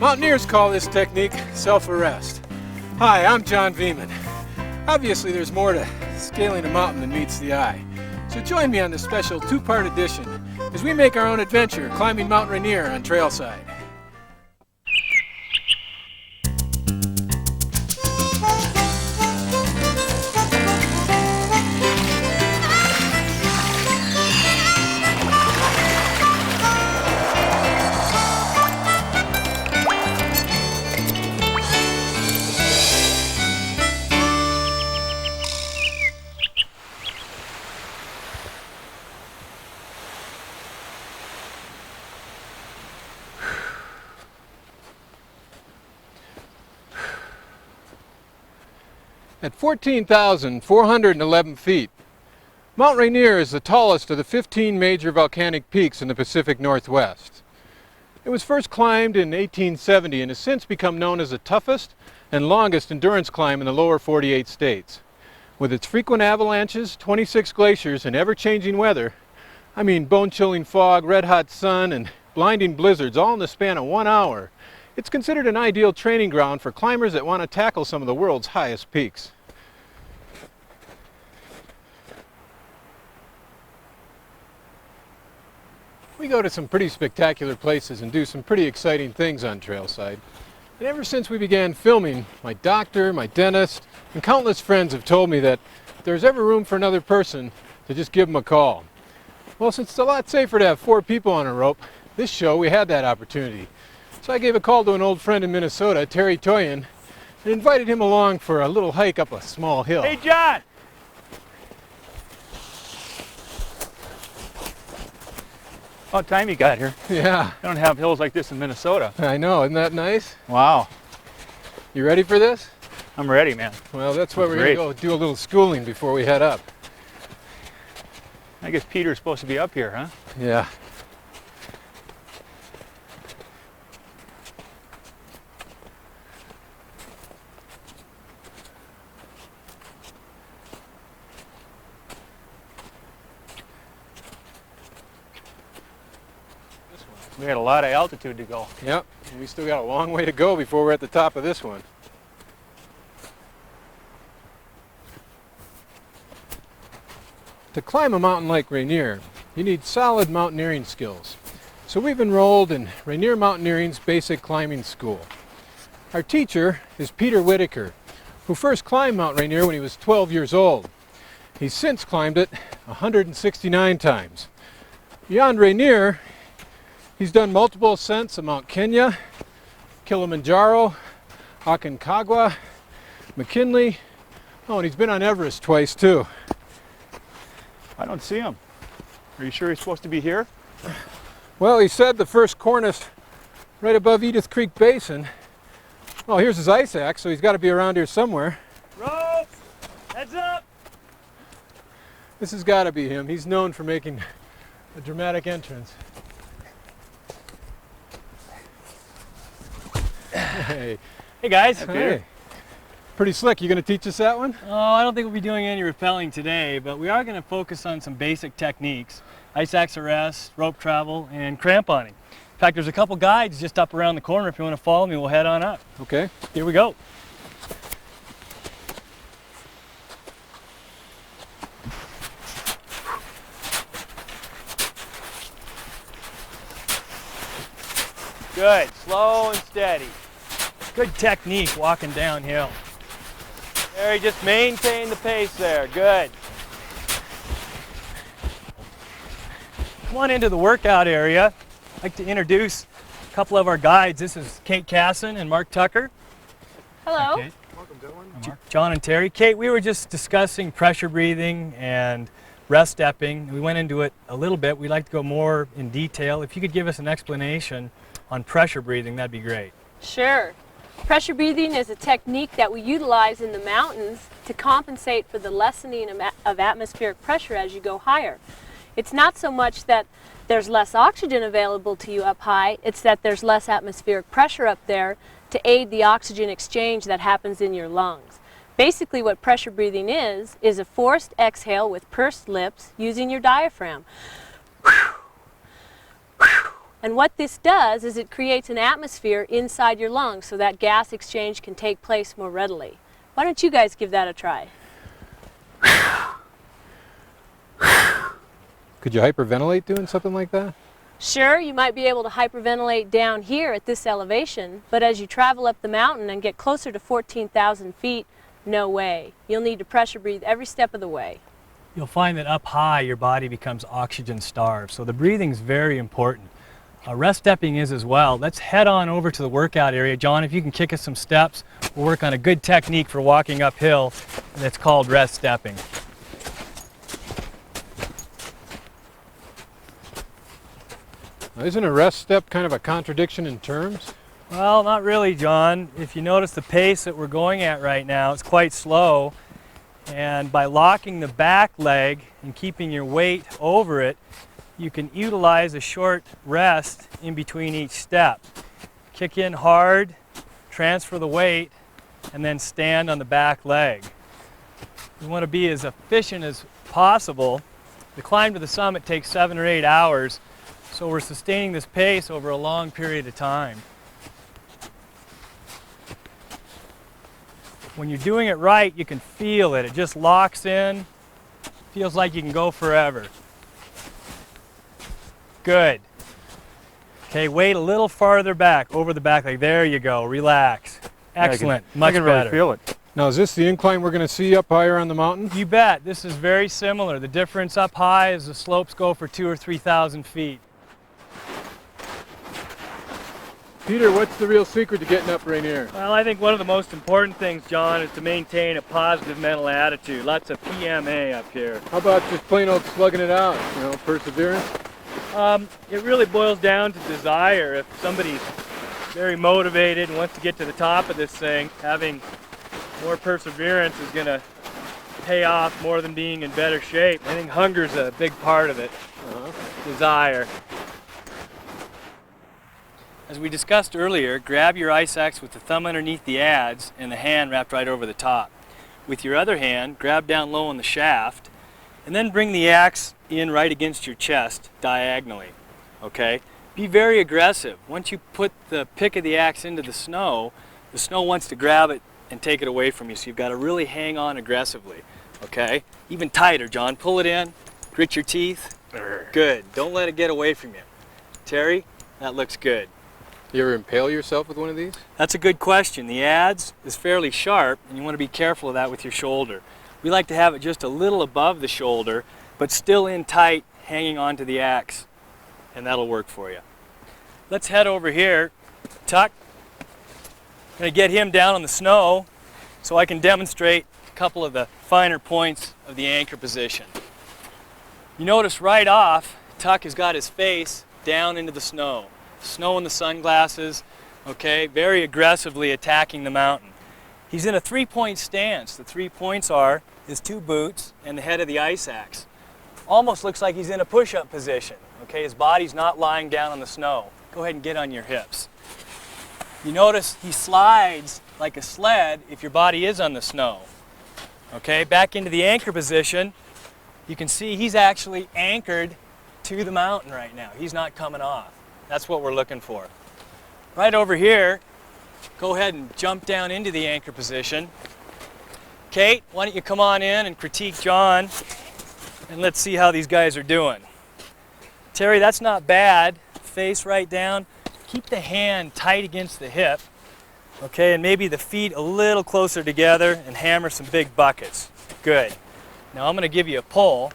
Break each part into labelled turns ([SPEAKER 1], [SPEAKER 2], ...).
[SPEAKER 1] Mountaineers call this technique self-arrest. Hi, I'm John Viehman. Obviously there's more to scaling a mountain than meets the eye. So join me on this special two-part edition as we make our own adventure climbing Mount Rainier on Trailside. At 14,411 feet, Mount Rainier is the tallest of the 15 major volcanic peaks in the Pacific Northwest. It was first climbed in 1870 and has since become known as the toughest and longest endurance climb in the lower 48 states. With its frequent avalanches, 26 glaciers, and ever-changing weather, I mean bone-chilling fog, red-hot sun, and blinding blizzards all in the span of 1 hour, it's considered an ideal training ground for climbers that want to tackle some of the world's highest peaks. We go to some pretty spectacular places and do some pretty exciting things on Trailside. And ever since we began filming, my doctor, my dentist, and countless friends have told me that if there's ever room for another person, to just give them a call. Well, since it's a lot safer to have 4 people on a rope, this show we had that opportunity. So I gave a call to an old friend in Minnesota, Terry Toyen, and invited him along for a little hike up a small hill.
[SPEAKER 2] Hey, John! About time you got here.
[SPEAKER 1] Yeah.
[SPEAKER 2] I don't have hills like this in Minnesota.
[SPEAKER 1] I know, isn't that nice?
[SPEAKER 2] Wow.
[SPEAKER 1] You ready for this?
[SPEAKER 2] I'm ready, man.
[SPEAKER 1] Well, that's why we're going to go do a little schooling before we head up.
[SPEAKER 2] I guess Peter's supposed to be up here, huh?
[SPEAKER 1] Yeah.
[SPEAKER 2] We had a lot of altitude to go.
[SPEAKER 1] Yep, and we still got a long way to go before we're at the top of this one. To climb a mountain like Rainier, you need solid mountaineering skills. So we've enrolled in Rainier Mountaineering's basic climbing school. Our teacher is Peter Whittaker, who first climbed Mount Rainier when he was 12 years old. He's since climbed it 169 times. Beyond Rainier, he's done multiple ascents of Mount Kenya, Kilimanjaro, Aconcagua, McKinley. Oh, and he's been on Everest twice too.
[SPEAKER 2] I don't see him. Are you sure he's supposed to be here?
[SPEAKER 1] Well, he said the first cornice right above Edith Creek Basin. Oh, here's his ice axe, so he's got to be around here somewhere.
[SPEAKER 2] Ropes! Heads up!
[SPEAKER 1] This has got to be him. He's known for making a dramatic entrance. Hey.
[SPEAKER 2] Hey guys.
[SPEAKER 1] Hey. Pretty slick. You going to teach us that one?
[SPEAKER 3] Oh, I don't think we'll be doing any rappelling today, but we are going to focus on some basic techniques. Ice axe arrest, rope travel, and cramponing. In fact, there's a couple guides just up around the corner. If you want to follow me, we'll head on up.
[SPEAKER 1] Okay.
[SPEAKER 3] Here we go.
[SPEAKER 2] Good. Slow and steady.
[SPEAKER 3] Good technique walking downhill.
[SPEAKER 2] There, just maintain the pace there. Good.
[SPEAKER 3] Come on into the workout area. I'd like to introduce a couple of our guides. This is Kate Casson and Mark Tucker.
[SPEAKER 4] Hello.
[SPEAKER 3] Kate. Welcome, Dylan. John and Terry. Kate, we were just discussing pressure breathing and rest stepping. We went into it a little bit. We'd like to go more in detail. If you could give us an explanation on pressure breathing, that'd be great.
[SPEAKER 4] Sure. Pressure breathing is a technique that we utilize in the mountains to compensate for the lessening of atmospheric pressure as you go higher. It's not so much that there's less oxygen available to you up high, it's that there's less atmospheric pressure up there to aid the oxygen exchange that happens in your lungs. Basically what pressure breathing is a forced exhale with pursed lips using your diaphragm. And what this does is it creates an atmosphere inside your lungs so that gas exchange can take place more readily. Why don't you guys give that a try?
[SPEAKER 1] Could you hyperventilate doing something like that?
[SPEAKER 4] Sure, you might be able to hyperventilate down here at this elevation, but as you travel up the mountain and get closer to 14,000 feet, no way. You'll need to pressure breathe every step of the way.
[SPEAKER 3] You'll find that up high your body becomes oxygen starved, so the breathing is very important. Rest stepping is as well. Let's head on over to the workout area. John, if you can kick us some steps, we'll work on a good technique for walking uphill, and it's called rest stepping.
[SPEAKER 1] Now, isn't a rest step kind of a contradiction in terms?
[SPEAKER 3] Well, not really, John. If you notice the pace that we're going at right now, it's quite slow. And by locking the back leg and keeping your weight over it, you can utilize a short rest in between each step. Kick in hard, transfer the weight, and then stand on the back leg. You want to be as efficient as possible. The climb to the summit takes 7 or 8 hours, so we're sustaining this pace over a long period of time. When you're doing it right, you can feel it. It just locks in. Feels like you can go forever. Good. Okay, weight a little farther back, over the back leg. There you go. Relax. Excellent. Much
[SPEAKER 2] I can
[SPEAKER 3] better.
[SPEAKER 2] really feel it.
[SPEAKER 1] Now, is this the incline we're going to see up higher on the mountain?
[SPEAKER 3] You bet. This is very similar. The difference up high is the slopes go for 2,000 or 3,000 feet.
[SPEAKER 1] Peter, what's the real secret to getting up Rainier?
[SPEAKER 3] Well, I think one of the most important things, John, is to maintain a positive mental attitude. Lots of PMA up here.
[SPEAKER 1] How about just plain old slugging it out, perseverance?
[SPEAKER 3] It really boils down to desire. If somebody's very motivated and wants to get to the top of this thing, having more perseverance is going to pay off more than being in better shape. I think hunger's a big part of it. Desire. As we discussed earlier, grab your ice axe with the thumb underneath the adze and the hand wrapped right over the top. With your other hand, grab down low on the shaft, and then bring the axe in right against your chest diagonally. Okay? Be very aggressive. Once you put the pick of the axe into the snow wants to grab it and take it away from you, so you've got to really hang on aggressively. Okay? Even tighter, John. Pull it in, grit your teeth. Good. Don't let it get away from you. Terry, that looks good.
[SPEAKER 1] You ever impale yourself with one of these?
[SPEAKER 3] That's a good question. The adze is fairly sharp, and you want to be careful of that with your shoulder. We like to have it just a little above the shoulder, but still in tight, hanging onto the axe, and that'll work for you. Let's head over here. Tuck. I'm going to get him down on the snow so I can demonstrate a couple of the finer points of the anchor position. You notice right off, Tuck has got his face down into the snow. Snow and the sunglasses, okay, very aggressively attacking the mountain. He's in a 3-point stance. The 3 points are his 2 boots and the head of the ice axe. Almost looks like he's in a push-up position, okay, his body's not lying down on the snow. Go ahead and get on your hips. You notice he slides like a sled if your body is on the snow. Okay, back into the anchor position, you can see he's actually anchored to the mountain right now. He's not coming off. That's what we're looking for. Right over here, go ahead and jump down into the anchor position. Kate, why don't you come on in and critique John, and let's see how these guys are doing. Terry, that's not bad. Face right down. Keep the hand tight against the hip, okay, and maybe the feet a little closer together and hammer some big buckets. Good. Now I'm going to give you a pull,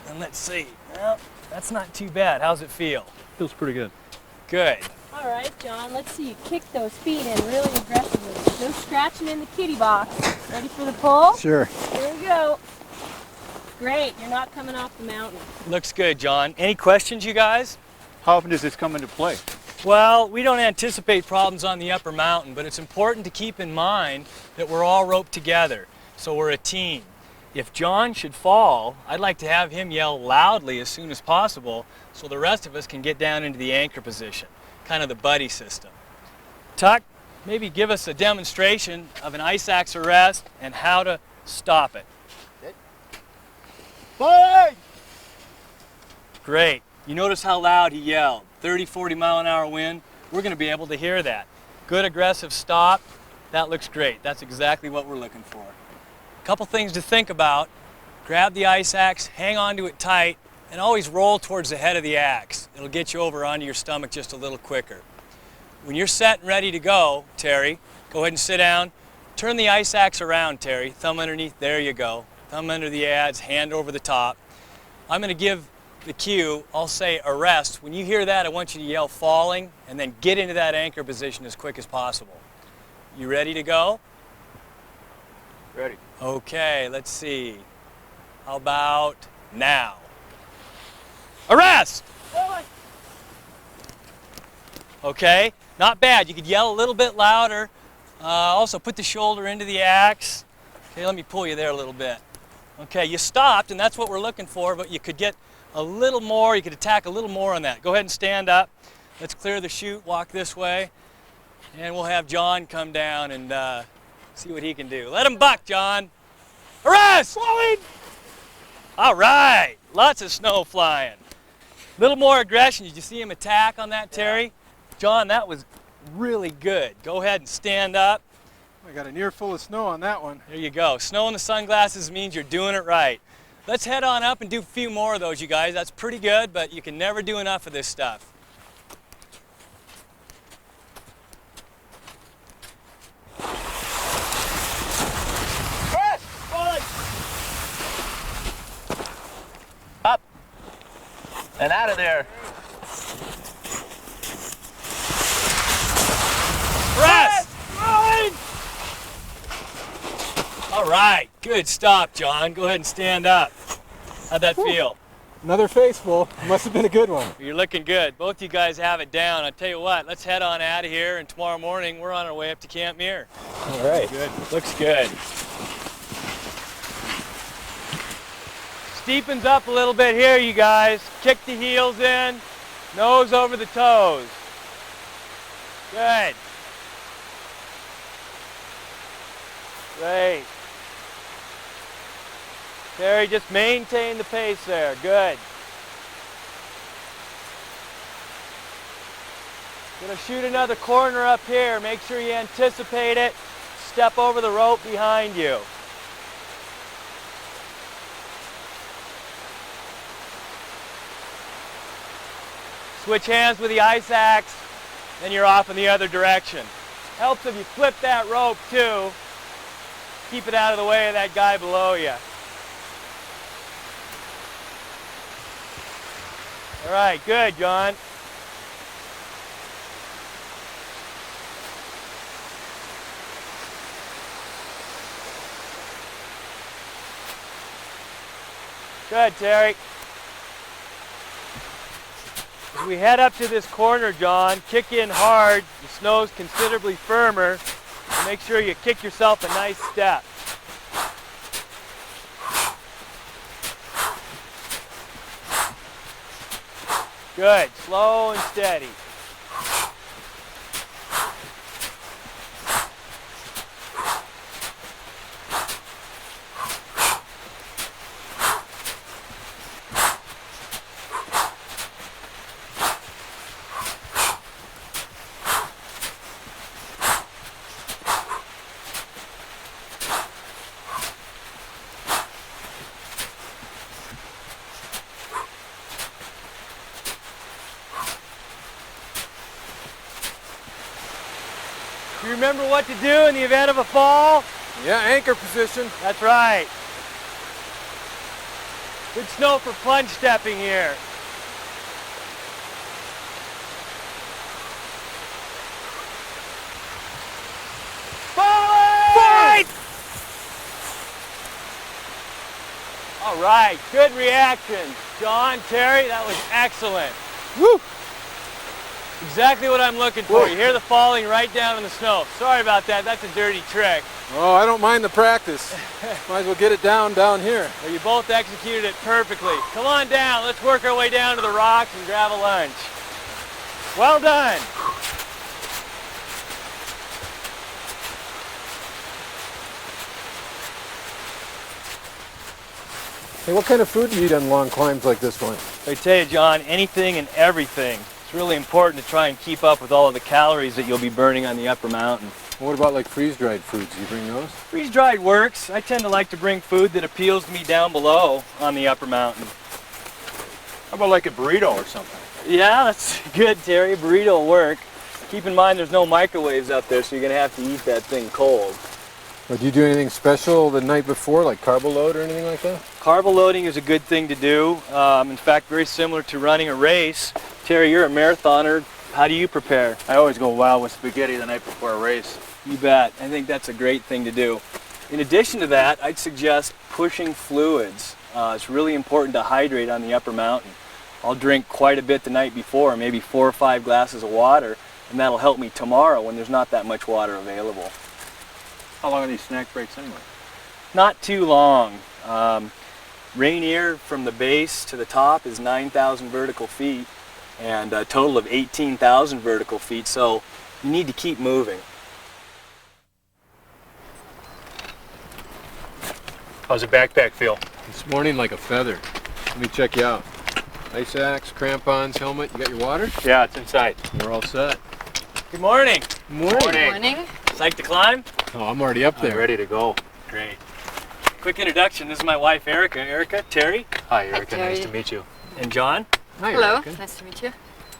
[SPEAKER 3] and let's see. Well, that's not too bad. How's it feel?
[SPEAKER 2] Feels pretty good.
[SPEAKER 3] Good.
[SPEAKER 4] All right, John, let's see you kick those feet in really aggressively. No scratching in the kitty box. Ready for the pull?
[SPEAKER 2] Sure.
[SPEAKER 4] Here we go. Great, you're not coming off the mountain.
[SPEAKER 3] Looks good, John. Any questions, you guys?
[SPEAKER 2] How often does this come into play?
[SPEAKER 3] Well, we don't anticipate problems on the upper mountain, but it's important to keep in mind that we're all roped together, so we're a team. If John should fall, I'd like to have him yell loudly as soon as possible so the rest of us can get down into the anchor position, kind of the buddy system. Tuck, maybe give us a demonstration of an ice axe arrest and how to stop it.
[SPEAKER 2] Play!
[SPEAKER 3] Great. You notice how loud he yelled, 30, 40 mile an hour wind. We're going to be able to hear that. Good aggressive stop. That looks great. That's exactly what we're looking for. A couple things to think about. Grab the ice axe, hang onto it tight, and always roll towards the head of the axe. It'll get you over onto your stomach just a little quicker. When you're set and ready to go, Terry, go ahead and sit down. Turn the ice axe around, Terry. Thumb underneath, there you go. Thumb under the adze, hand over the top. I'm going to give the cue, I'll say arrest. When you hear that, I want you to yell falling and then get into that anchor position as quick as possible. You ready to go?
[SPEAKER 2] Ready.
[SPEAKER 3] Okay, let's see. How about now? Arrest! Okay, not bad. You could yell a little bit louder. Also put the shoulder into the axe. Okay, let me pull you there a little bit. Okay, you stopped, and that's what we're looking for, but you could get a little more, you could attack a little more on that. Go ahead and stand up. Let's clear the chute, walk this way, and we'll have John come down and see what he can do. Let him buck, John. Arrest! Flowing! All right, lots of snow flying. A little more aggression. Did you see him attack on that, Terry? John, that was really good. Go ahead and stand up.
[SPEAKER 1] I got an ear full of snow on that one.
[SPEAKER 3] There you go. Snow in the sunglasses means you're doing it right. Let's head on up and do a few more of those, you guys. That's pretty good, but you can never do enough of this stuff.
[SPEAKER 5] Up and out of there.
[SPEAKER 3] Rest! All right, good stop, John. Go ahead and stand up. How'd that feel?
[SPEAKER 1] Another face full. Must have been a good one.
[SPEAKER 3] You're looking good. Both you guys have it down. I'll tell you what, let's head on out of here, and tomorrow morning we're on our way up to Camp Muir.
[SPEAKER 1] All right.
[SPEAKER 3] Good. Looks good. Steepens up a little bit here, you guys. Kick the heels in, nose over the toes. Good. Great. Terry, just maintain the pace there. Good. Gonna shoot another corner up here. Make sure you anticipate it. Step over the rope behind you. Switch hands with the ice axe, then you're off in the other direction. Helps if you flip that rope too. Keep it out of the way of that guy below you. All right, good, John. Good, Terry. As we head up to this corner, John, kick in hard. The snow's considerably firmer. And make sure you kick yourself a nice step. Good, slow and steady. Do you remember what to do in the event of a fall?
[SPEAKER 1] Yeah, anchor position.
[SPEAKER 3] That's right. Good snow for plunge stepping here. Fight! All right, good reaction. John, Terry, that was excellent.
[SPEAKER 1] Woo!
[SPEAKER 3] Exactly what I'm looking for. You hear the falling right down in the snow. Sorry about that, that's a dirty trick.
[SPEAKER 1] Oh, I don't mind the practice. Might as well get it down here.
[SPEAKER 3] Well, you both executed it perfectly. Come on down, let's work our way down to the rocks and grab a lunch. Well done.
[SPEAKER 1] Hey, what kind of food do you eat on long climbs like this one?
[SPEAKER 3] I tell you, John, anything and everything. It's really important to try and keep up with all of the calories that you'll be burning on the upper mountain.
[SPEAKER 1] What about like freeze-dried foods? Do you bring those?
[SPEAKER 3] Freeze-dried works. I tend to like to bring food that appeals to me down below on the upper mountain.
[SPEAKER 2] How about like a burrito or something?
[SPEAKER 3] Yeah, that's good, Terry. Burrito will work. Keep in mind there's no microwaves up there, so you're going to have to eat that thing cold.
[SPEAKER 1] Or do you do anything special the night before, like carbo load or anything like that?
[SPEAKER 3] Carbo loading is a good thing to do. In fact, very similar to running a race. Terry, you're a marathoner. How do you prepare?
[SPEAKER 2] I always go wild with spaghetti the night before a race.
[SPEAKER 3] You bet. I think that's a great thing to do. In addition to that, I'd suggest pushing fluids. It's really important to hydrate on the upper mountain. I'll drink quite a bit the night before, maybe 4 or 5 glasses of water, and that'll help me tomorrow when there's not that much water available.
[SPEAKER 2] How long are these snack breaks anyway?
[SPEAKER 3] Not too long. Rainier from the base to the top is 9,000 vertical feet and a total of 18,000 vertical feet, so you need to keep moving.
[SPEAKER 2] How's the backpack feel?
[SPEAKER 1] This morning like a feather. Let me check you out. Ice axe, crampons, helmet. You got your water?
[SPEAKER 2] Yeah, it's inside.
[SPEAKER 1] We're all set.
[SPEAKER 3] Good morning.
[SPEAKER 4] Morning.
[SPEAKER 3] Psyched to climb?
[SPEAKER 1] Oh, I'm already up there.
[SPEAKER 2] I'm ready to go.
[SPEAKER 3] Great. Quick introduction, this is my wife Erica. Erica, Terry,
[SPEAKER 2] Hi, Erica.
[SPEAKER 6] Terry.
[SPEAKER 2] Nice to meet you.
[SPEAKER 3] and John.
[SPEAKER 1] Hi,
[SPEAKER 6] Hello,
[SPEAKER 1] Erica.
[SPEAKER 6] nice to meet you.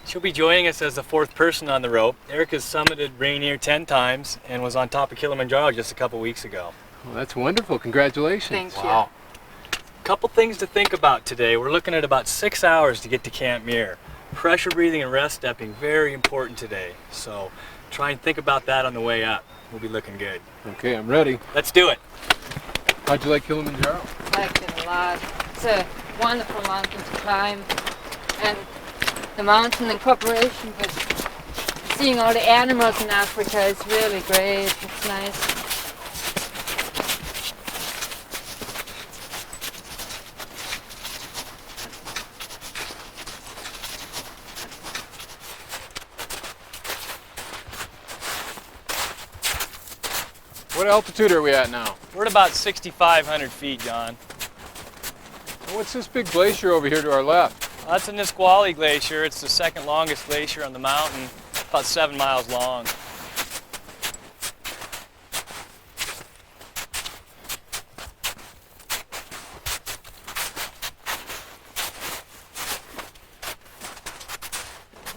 [SPEAKER 3] She'll be joining us as the 4th person on the rope. Erica's summited Rainier 10 times and was on top of Kilimanjaro just a couple weeks ago.
[SPEAKER 1] Well, that's wonderful. Congratulations.
[SPEAKER 6] Thank you.
[SPEAKER 2] Wow.
[SPEAKER 3] Couple things to think about today. We're looking at about 6 hours to get to Camp Muir. Pressure breathing and rest stepping, very important today. So try and think about that on the way up. We'll be looking good.
[SPEAKER 1] Okay, I'm ready.
[SPEAKER 3] Let's do it.
[SPEAKER 1] How'd you like Kilimanjaro?
[SPEAKER 6] I like it a lot. It's a wonderful mountain to climb, and the mountain incorporation with seeing all the animals in Africa is really great. It's nice.
[SPEAKER 1] What altitude are we at now?
[SPEAKER 3] We're at about 6,500 feet, John.
[SPEAKER 1] And what's this big glacier over here to our left?
[SPEAKER 3] That's the Nisqually Glacier. It's the 2nd longest glacier on the mountain, about 7 miles long.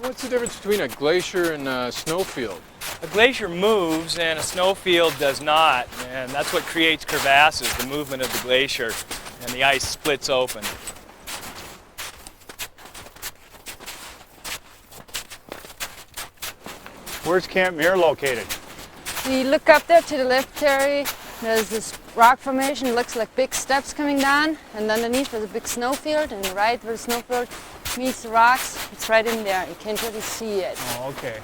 [SPEAKER 1] What's the difference between a glacier and a snowfield?
[SPEAKER 3] A glacier moves and a snowfield does not, and that's what creates crevasses, the movement of the glacier, and the ice splits open.
[SPEAKER 2] Where's Camp Muir located?
[SPEAKER 6] You look up there to the left, Terry. There's this rock formation. It looks like big steps coming down, and underneath there's a big snowfield, and right where the snowfield meets the rocks, it's right in there. You can't really see it.
[SPEAKER 3] Oh, okay.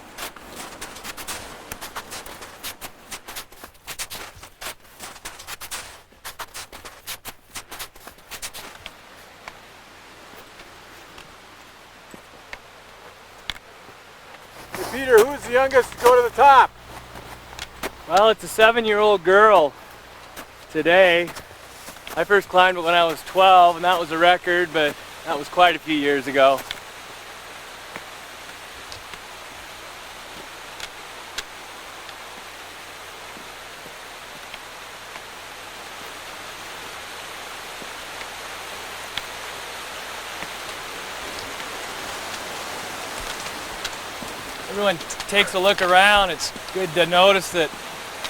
[SPEAKER 1] Hey, Peter, who's the youngest to go to the top?
[SPEAKER 3] Well, it's a 7-year-old girl today. I first climbed it when I was 12, and that was a record, but that was quite a few years ago. Everyone takes a look around. It's good to notice that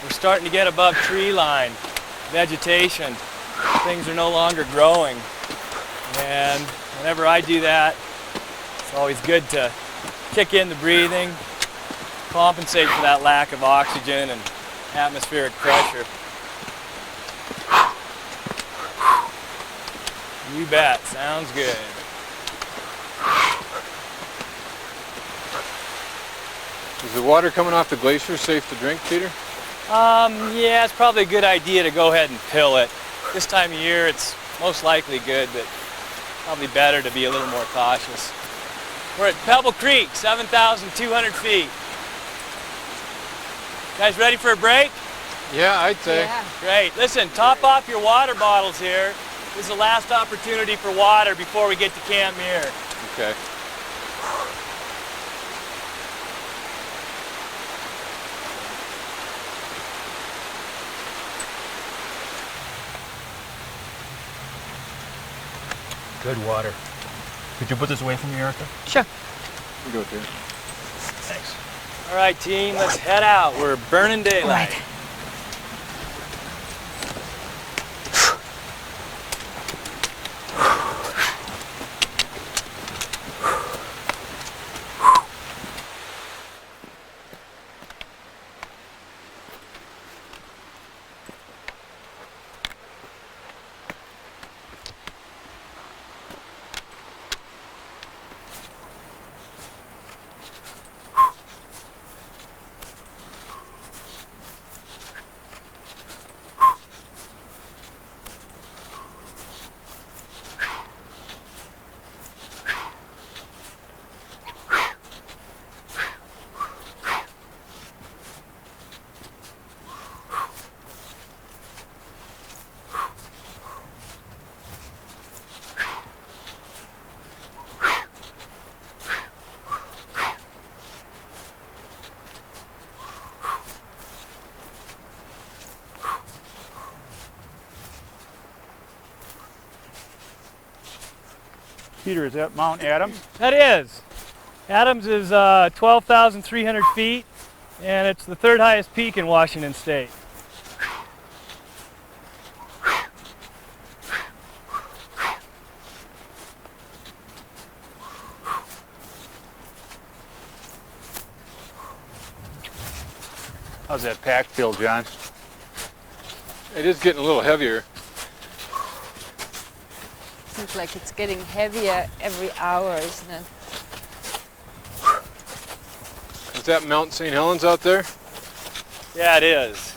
[SPEAKER 3] we're starting to get above tree line, vegetation. Things are no longer growing. And whenever I do that, it's always good to kick in the breathing, compensate for that lack of oxygen and atmospheric pressure. You bet, sounds good.
[SPEAKER 1] Is the water coming off the glacier safe to drink, Peter?
[SPEAKER 3] Yeah, it's probably a good idea to go ahead and pill it. This time of year, it's most likely good, but probably better to be a little more cautious. We're at Pebble Creek, 7,200 feet. Guys ready for a break?
[SPEAKER 1] Yeah, I'd say.
[SPEAKER 6] Yeah.
[SPEAKER 3] Great. Listen, top off your water bottles here. This is the last opportunity for water before we get to Camp Muir.
[SPEAKER 1] Okay.
[SPEAKER 3] Good water. Could you put this away from me, Erica?
[SPEAKER 6] Sure.
[SPEAKER 1] You go there.
[SPEAKER 3] Thanks. All right, team, let's head out. We're burning daylight.
[SPEAKER 6] Right.
[SPEAKER 2] Peter, is that Mount Adams?
[SPEAKER 3] That is. Adams is 12,300 feet, and it's the third highest peak in Washington State.
[SPEAKER 2] How's that pack feel, John?
[SPEAKER 1] It is getting a little heavier.
[SPEAKER 6] Seems like it's getting heavier every hour, isn't it?
[SPEAKER 1] Is that Mount St. Helens out there?
[SPEAKER 3] Yeah, it is.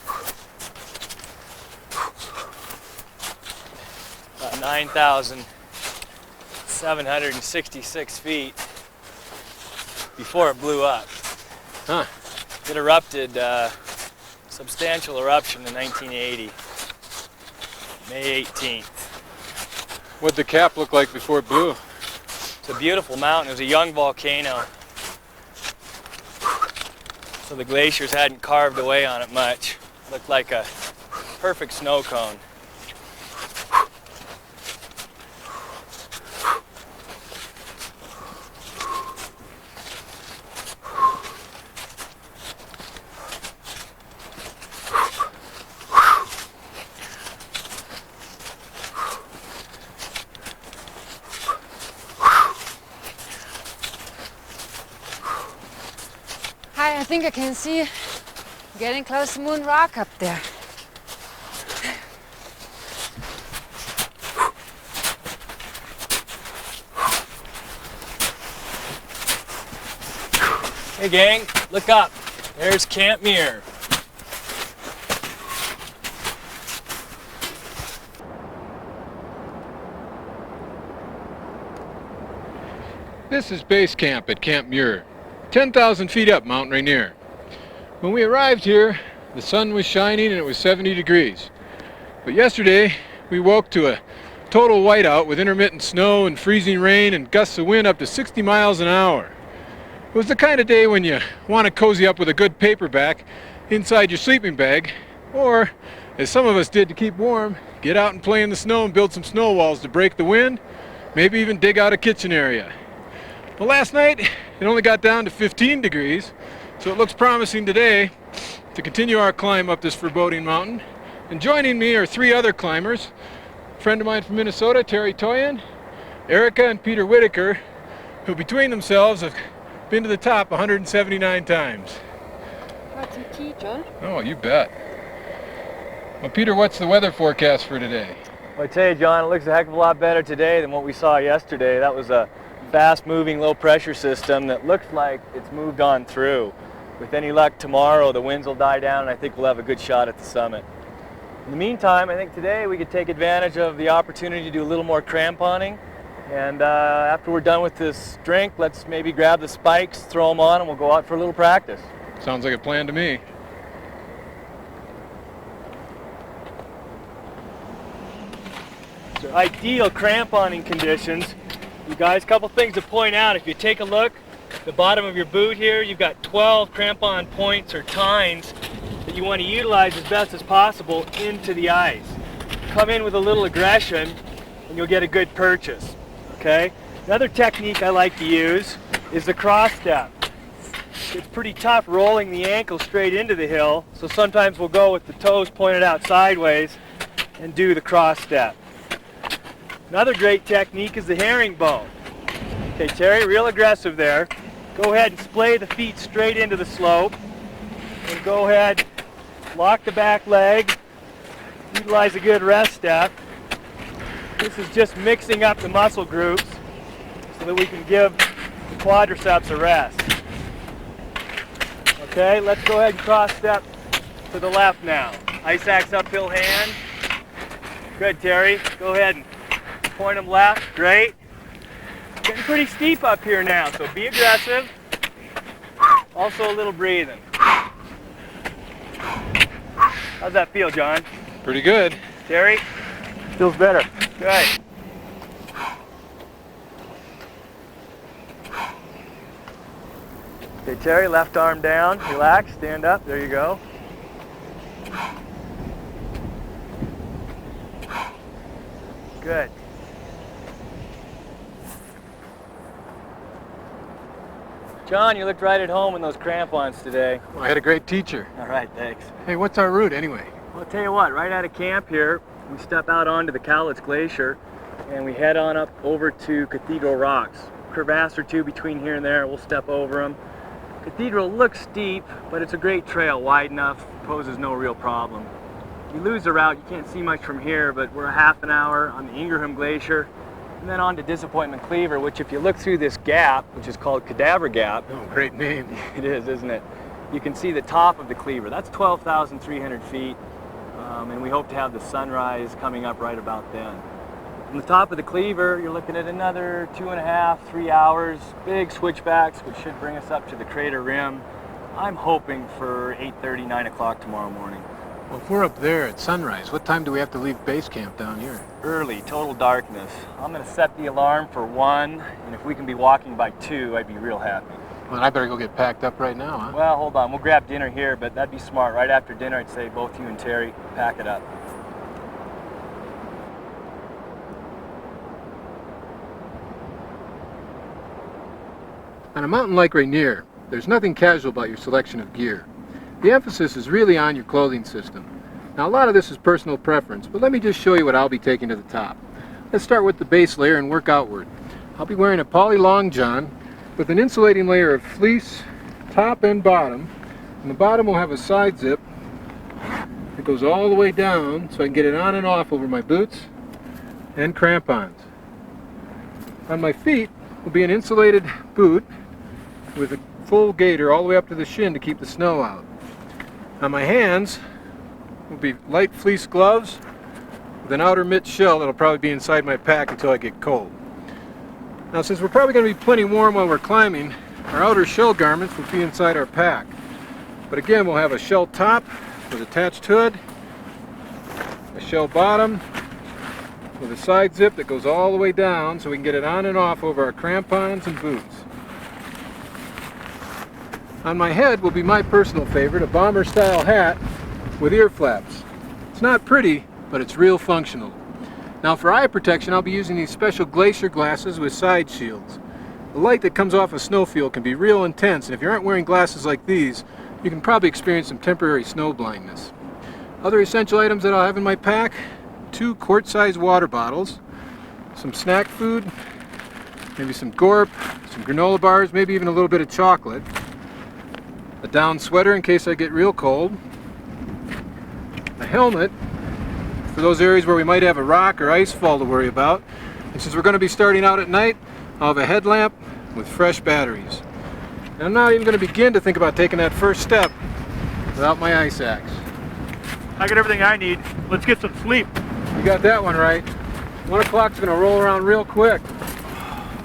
[SPEAKER 3] About 9,766 feet before it blew up.
[SPEAKER 1] Huh.
[SPEAKER 3] It erupted, substantial eruption in 1980, May 18th.
[SPEAKER 1] What'd the cap look like before it blew?
[SPEAKER 3] It's a beautiful mountain. It was a young volcano. So the glaciers hadn't carved away on it much. It looked like a perfect snow cone.
[SPEAKER 6] Hi, I think I can see getting close to Moon Rock up there.
[SPEAKER 3] Hey gang, look up. There's Camp Muir.
[SPEAKER 1] This is base camp at Camp Muir, 10,000 feet up Mount Rainier. When we arrived here, the sun was shining and it was 70 degrees. But yesterday, we woke to a total whiteout with intermittent snow and freezing rain and gusts of wind up to 60 miles an hour. It was the kind of day when you want to cozy up with a good paperback inside your sleeping bag, or, as some of us did to keep warm, get out and play in the snow and build some snow walls to break the wind, maybe even dig out a kitchen area. Well, last night, it only got down to 15 degrees, so it looks promising today to continue our climb up this foreboding mountain. And joining me are three other climbers, a friend of mine from Minnesota, Terry Toyen, Erica and Peter Whittaker, who between themselves have been to the top 179 times.
[SPEAKER 6] Got some tea, John?
[SPEAKER 1] Oh, you bet. Well, Peter, what's the weather forecast for today?
[SPEAKER 3] Well, I tell you, John, it looks a heck of a lot better today than what we saw yesterday. That was a fast-moving, low-pressure system that looks like it's moved on through. With any luck, tomorrow the winds will die down and I think we'll have a good shot at the summit. In the meantime, I think today we could take advantage of the opportunity to do a little more cramponing. And after we're done with this drink, let's maybe grab the spikes, throw them on, and we'll go out for a little practice.
[SPEAKER 1] Sounds like a plan to me.
[SPEAKER 3] They're ideal cramponing conditions. You guys, a couple things to point out. If you take a look, the bottom of your boot here, you've got 12 crampon points or tines that you want to utilize as best as possible into the ice. Come in with a little aggression and you'll get a good purchase, okay? Another technique I like to use is the cross step. It's pretty tough rolling the ankle straight into the hill, so sometimes we'll go with the toes pointed out sideways and do the cross step. Another great technique is the herringbone. Okay, Terry, real aggressive there. Go ahead and splay the feet straight into the slope. And go ahead, lock the back leg, utilize a good rest step. This is just mixing up the muscle groups so that we can give the quadriceps a rest. Okay, let's go ahead and cross step to the left now. Ice axe uphill hand. Good, Terry. Go ahead and point them left. Great. Getting pretty steep up here now, so be aggressive. Also a little breathing. How's that feel, John?
[SPEAKER 1] Pretty good.
[SPEAKER 3] Terry?
[SPEAKER 2] Feels better.
[SPEAKER 3] Good. Okay, Terry, left arm down. Relax, stand up. There you go. Good. John, you looked right at home in those crampons today.
[SPEAKER 1] Well, I had a great teacher.
[SPEAKER 3] All right, thanks.
[SPEAKER 1] Hey, what's our route anyway?
[SPEAKER 3] Well, I'll tell you what, right out of camp here, we step out onto the Cowlitz Glacier and we head on up over to Cathedral Rocks. Crevasse or two between here and there, we'll step over them. Cathedral looks steep, but it's a great trail, wide enough, poses no real problem. If you lose the route, you can't see much from here, but we're a half an hour on the Ingraham Glacier, and then on to Disappointment Cleaver, which if you look through this gap, which is called Cadaver Gap.
[SPEAKER 1] Oh, great name.
[SPEAKER 3] It is, isn't it? You can see the top of the Cleaver. That's 12,300 feet, and we hope to have the sunrise coming up right about then. From the top of the Cleaver, you're looking at another 2.5, 3 hours, big switchbacks, which should bring us up to the crater rim. I'm hoping for 8:30, 9 o'clock tomorrow morning.
[SPEAKER 1] Well, if we're up there at sunrise, what time do we have to leave base camp down here?
[SPEAKER 3] Early, total darkness. I'm going to set the alarm for 1, and if we can be walking by 2, I'd be real happy.
[SPEAKER 1] Well, I better go get packed up right now, huh?
[SPEAKER 3] Well, hold on. We'll grab dinner here, but that'd be smart. Right after dinner, I'd say both you and Terry, pack it up.
[SPEAKER 1] On a mountain like Rainier, there's nothing casual about your selection of gear. The emphasis is really on your clothing system. Now, a lot of this is personal preference, but let me just show you what I'll be taking to the top. Let's start with the base layer and work outward. I'll be wearing a poly long john with an insulating layer of fleece, top and bottom. And the bottom will have a side zip that goes all the way down so I can get it on and off over my boots and crampons. On my feet will be an insulated boot with a full gaiter all the way up to the shin to keep the snow out. On my hands will be light fleece gloves with an outer mitt shell that'll probably be inside my pack until I get cold. Now, since we're probably going to be plenty warm while we're climbing, our outer shell garments will be inside our pack. But again, we'll have a shell top with attached hood, a shell bottom with a side zip that goes all the way down so we can get it on and off over our crampons and boots. On my head will be my personal favorite, a bomber style hat with ear flaps. It's not pretty, but it's real functional. Now, for eye protection, I'll be using these special glacier glasses with side shields. The light that comes off a snowfield can be real intense, and if you aren't wearing glasses like these, you can probably experience some temporary snow blindness. Other essential items that I'll have in my pack: 2 quart-sized water bottles, some snack food, maybe some gorp, some granola bars, maybe even a little bit of chocolate, a down sweater in case I get real cold, a helmet for those areas where we might have a rock or ice fall to worry about, and since we're going to be starting out at night, I'll have a headlamp with fresh batteries. And I'm not even going to begin to think about taking that first step without my ice axe.
[SPEAKER 2] I got everything I need. Let's get some sleep.
[SPEAKER 1] You got that one right. 1 o'clock's going to roll around real quick.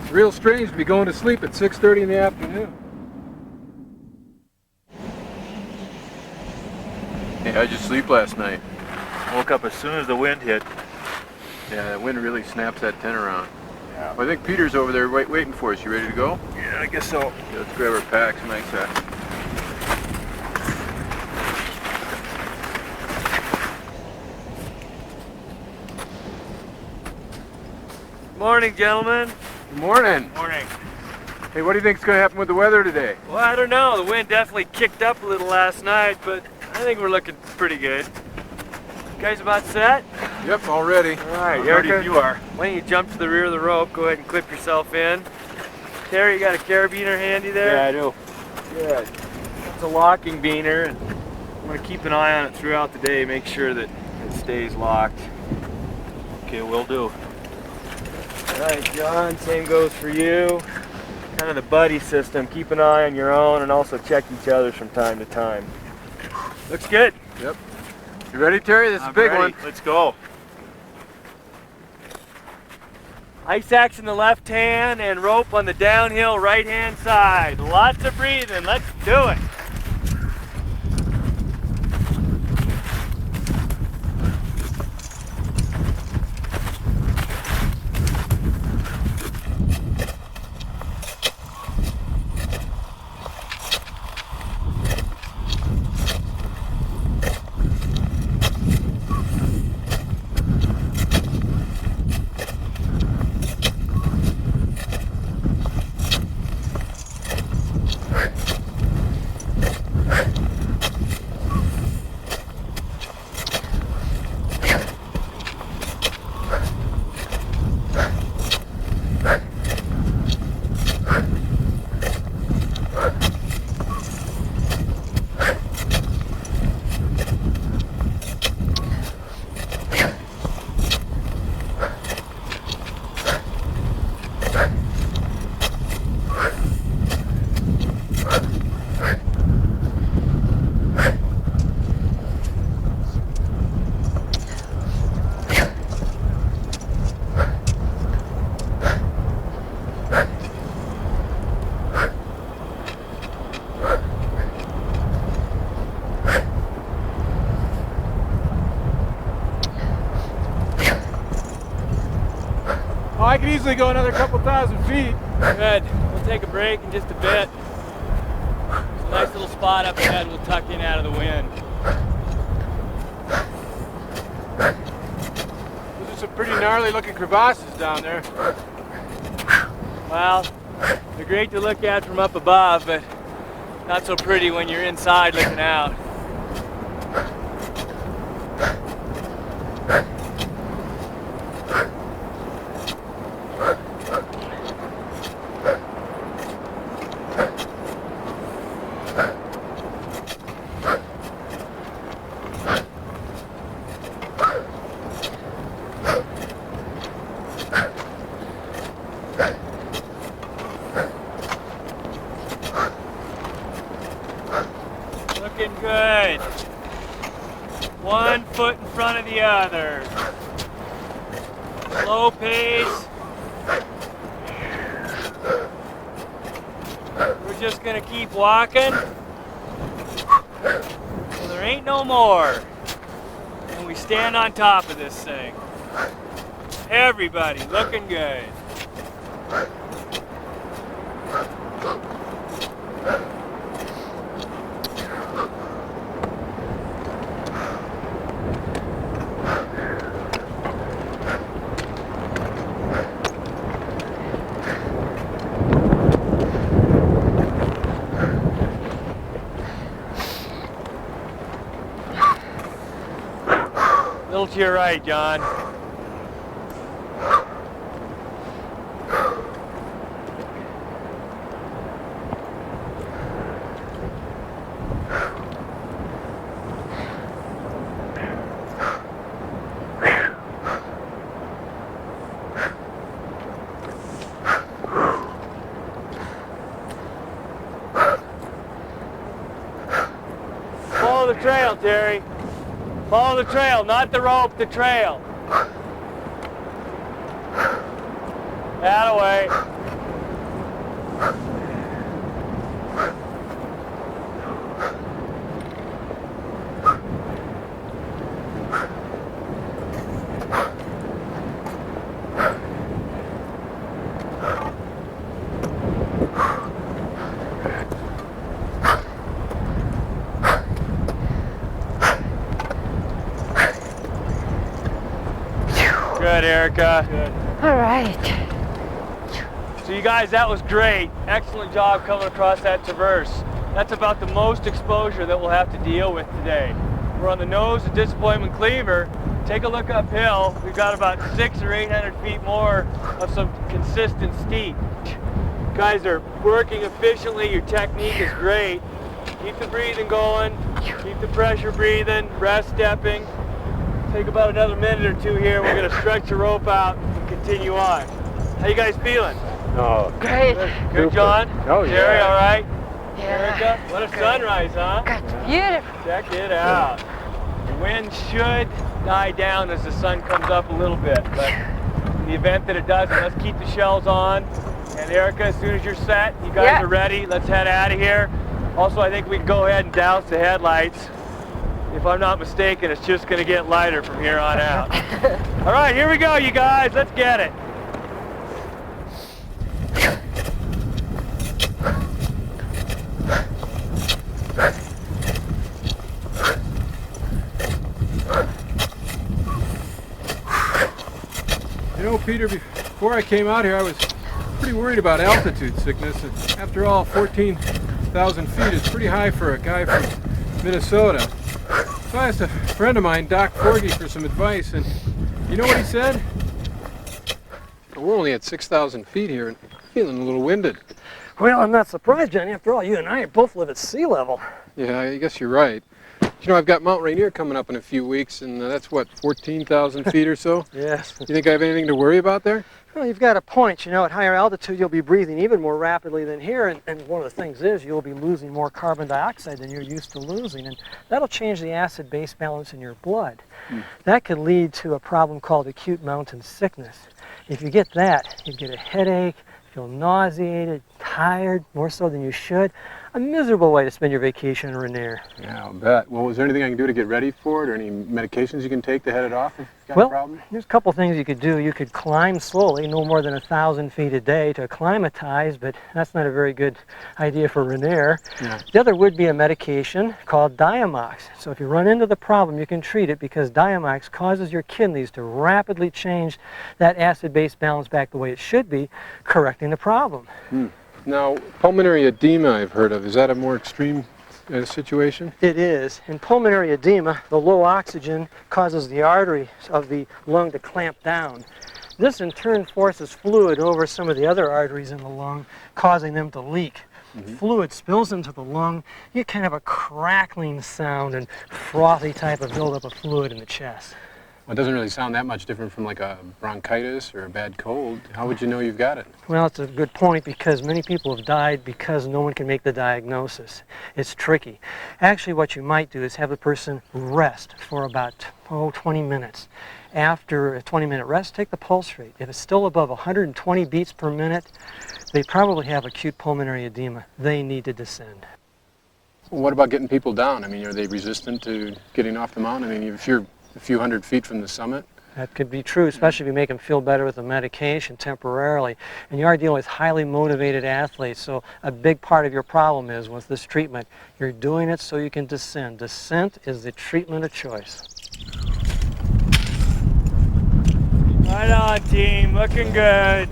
[SPEAKER 1] It's real strange to be going to sleep at 6:30 in the afternoon.
[SPEAKER 2] Hey, how'd you sleep last night? Woke up as soon as the wind hit.
[SPEAKER 1] Yeah, the wind really snaps that tent around.
[SPEAKER 2] Yeah.
[SPEAKER 1] Well, I think Peter's over there waiting for us. You ready to go?
[SPEAKER 2] Yeah, I guess so.
[SPEAKER 1] Yeah, let's grab our packs. Nice.
[SPEAKER 7] Morning, gentlemen.
[SPEAKER 1] Good morning.
[SPEAKER 7] Morning.
[SPEAKER 1] Hey, what do you think's going to happen with the weather today?
[SPEAKER 7] Well, I don't know. The wind definitely kicked up a little last night, but I think we're looking pretty good. You guys about set?
[SPEAKER 1] Yep, all ready.
[SPEAKER 7] All right,
[SPEAKER 2] Ready
[SPEAKER 7] Erica,
[SPEAKER 2] if you are.
[SPEAKER 7] why don't you jump to the rear of the rope, go ahead and clip yourself in. Terry, you got a carabiner handy there?
[SPEAKER 2] Yeah, I do.
[SPEAKER 7] Good. It's a locking beaner, and I'm going to keep an eye on it throughout the day, make sure that it stays locked.
[SPEAKER 2] Okay, will do.
[SPEAKER 7] All right, John, same goes for you. Kind of the buddy system. Keep an eye on your own and also check each other's from time to time. Looks good.
[SPEAKER 1] Yep. You ready, Terry? This is a big one.
[SPEAKER 2] Let's go.
[SPEAKER 7] Ice axe in the left hand and rope on the downhill right hand side. Lots of breathing. Let's do it.
[SPEAKER 1] Oh, I could easily go another couple thousand feet.
[SPEAKER 7] Good. We'll take a break in just a bit. There's a nice little spot up ahead we'll tuck in out of the wind.
[SPEAKER 1] Those are some pretty gnarly looking crevasses down there.
[SPEAKER 7] Well, they're great to look at from up above, but not so pretty when you're inside looking out. Looking good. One foot in front of the other. Slow pace. We're just gonna keep walking. So there ain't no more. And we stand on top of this thing. Everybody looking good. Little to your right, John. Follow the trail, Terry. Follow the trail, not the rope, the trail. That-a-way.
[SPEAKER 2] Good, Erica.
[SPEAKER 7] Good.
[SPEAKER 6] All right.
[SPEAKER 7] So you guys, that was great. Excellent job coming across that traverse. That's about the most exposure that we'll have to deal with today. We're on the nose of Disappointment Cleaver. Take a look uphill. We've got about 600 or 800 feet more of some consistent steep. You guys are working efficiently. Your technique is great. Keep the breathing going. Keep the pressure breathing, rest stepping. Take about another minute or two here. We're going to stretch the rope out and continue on. How you guys feeling? Oh,
[SPEAKER 6] Great.
[SPEAKER 7] Good, John?
[SPEAKER 2] Oh, yeah.
[SPEAKER 7] Jerry, all right?
[SPEAKER 6] Yeah.
[SPEAKER 7] Erica? What a sunrise, huh?
[SPEAKER 6] That's beautiful.
[SPEAKER 7] Check it out. The wind should die down as the sun comes up a little bit, but in the event that it doesn't, let's keep the shells on. And Erica, as soon as you're set, you guys
[SPEAKER 6] Yeah.
[SPEAKER 7] are ready, let's head out of here. Also, I think we can go ahead and douse the headlights. If I'm not mistaken, it's just going to get lighter from here on out. All right, here we go, you guys. Let's get it.
[SPEAKER 1] You know, Peter, before I came out here, I was pretty worried about altitude sickness. And after all, 14,000 feet is pretty high for a guy from Minnesota. So I asked a friend of mine, Doc Forgy, for some advice, and you know what he said? We're only at 6,000 feet here and feeling a little winded.
[SPEAKER 8] Well, I'm not surprised, Johnny. After all, you and I both live at sea level.
[SPEAKER 1] Yeah, I guess you're right. You know, I've got Mount Rainier coming up in a few weeks, and that's what, 14,000 feet or so?
[SPEAKER 8] Yes.
[SPEAKER 1] You think I have anything to worry about there?
[SPEAKER 8] Well, you've got a point. You know, at higher altitude, you'll be breathing even more rapidly than here, and one of the things is you'll be losing more carbon dioxide than you're used to losing, and that'll change the acid-base balance in your blood. That could lead to a problem called acute mountain sickness. If you get that, you get a headache, feel nauseated, tired, more so than you should. A miserable way to spend your vacation in Rainier.
[SPEAKER 1] Yeah, I'll bet. Well, is there anything I can do to get ready for it, or any medications you can take to head it off if you've got a problem?
[SPEAKER 8] There's a couple things you could do. You could climb slowly, no more than 1,000 feet a day to acclimatize, but that's not a very good idea for Rainier.
[SPEAKER 1] Yeah.
[SPEAKER 8] The other would be a medication called Diamox. So if you run into the problem, you can treat it because Diamox causes your kidneys to rapidly change that acid-base balance back the way it should be, correcting the problem.
[SPEAKER 1] Now, pulmonary edema I've heard of. Is that a more extreme situation?
[SPEAKER 8] It is. In pulmonary edema, the low oxygen causes the arteries of the lung to clamp down. This in turn forces fluid over some of the other arteries in the lung, causing them to leak. Fluid spills into the lung, you get kind of a crackling sound and frothy type of buildup of fluid in the chest.
[SPEAKER 1] Well, it doesn't really sound that much different from like a bronchitis or a bad cold. How would you know you've got it?
[SPEAKER 8] Well, it's a good point because many people have died because no one can make the diagnosis. It's tricky. Actually, what you might do is have the person rest for about 20 minutes. After a 20-minute rest, take the pulse rate. If it's still above 120 beats per minute, they probably have acute pulmonary edema. They need to descend.
[SPEAKER 1] Well, what about getting people down? I mean, are they resistant to getting off the mountain? I mean, if you're a few hundred feet from the summit?
[SPEAKER 8] That could be true, especially if you make them feel better with the medication temporarily. And you are dealing with highly motivated athletes, so a big part of your problem is with this treatment, you're doing it so you can descend. Descent is the treatment of choice.
[SPEAKER 7] Right on, team. Looking good.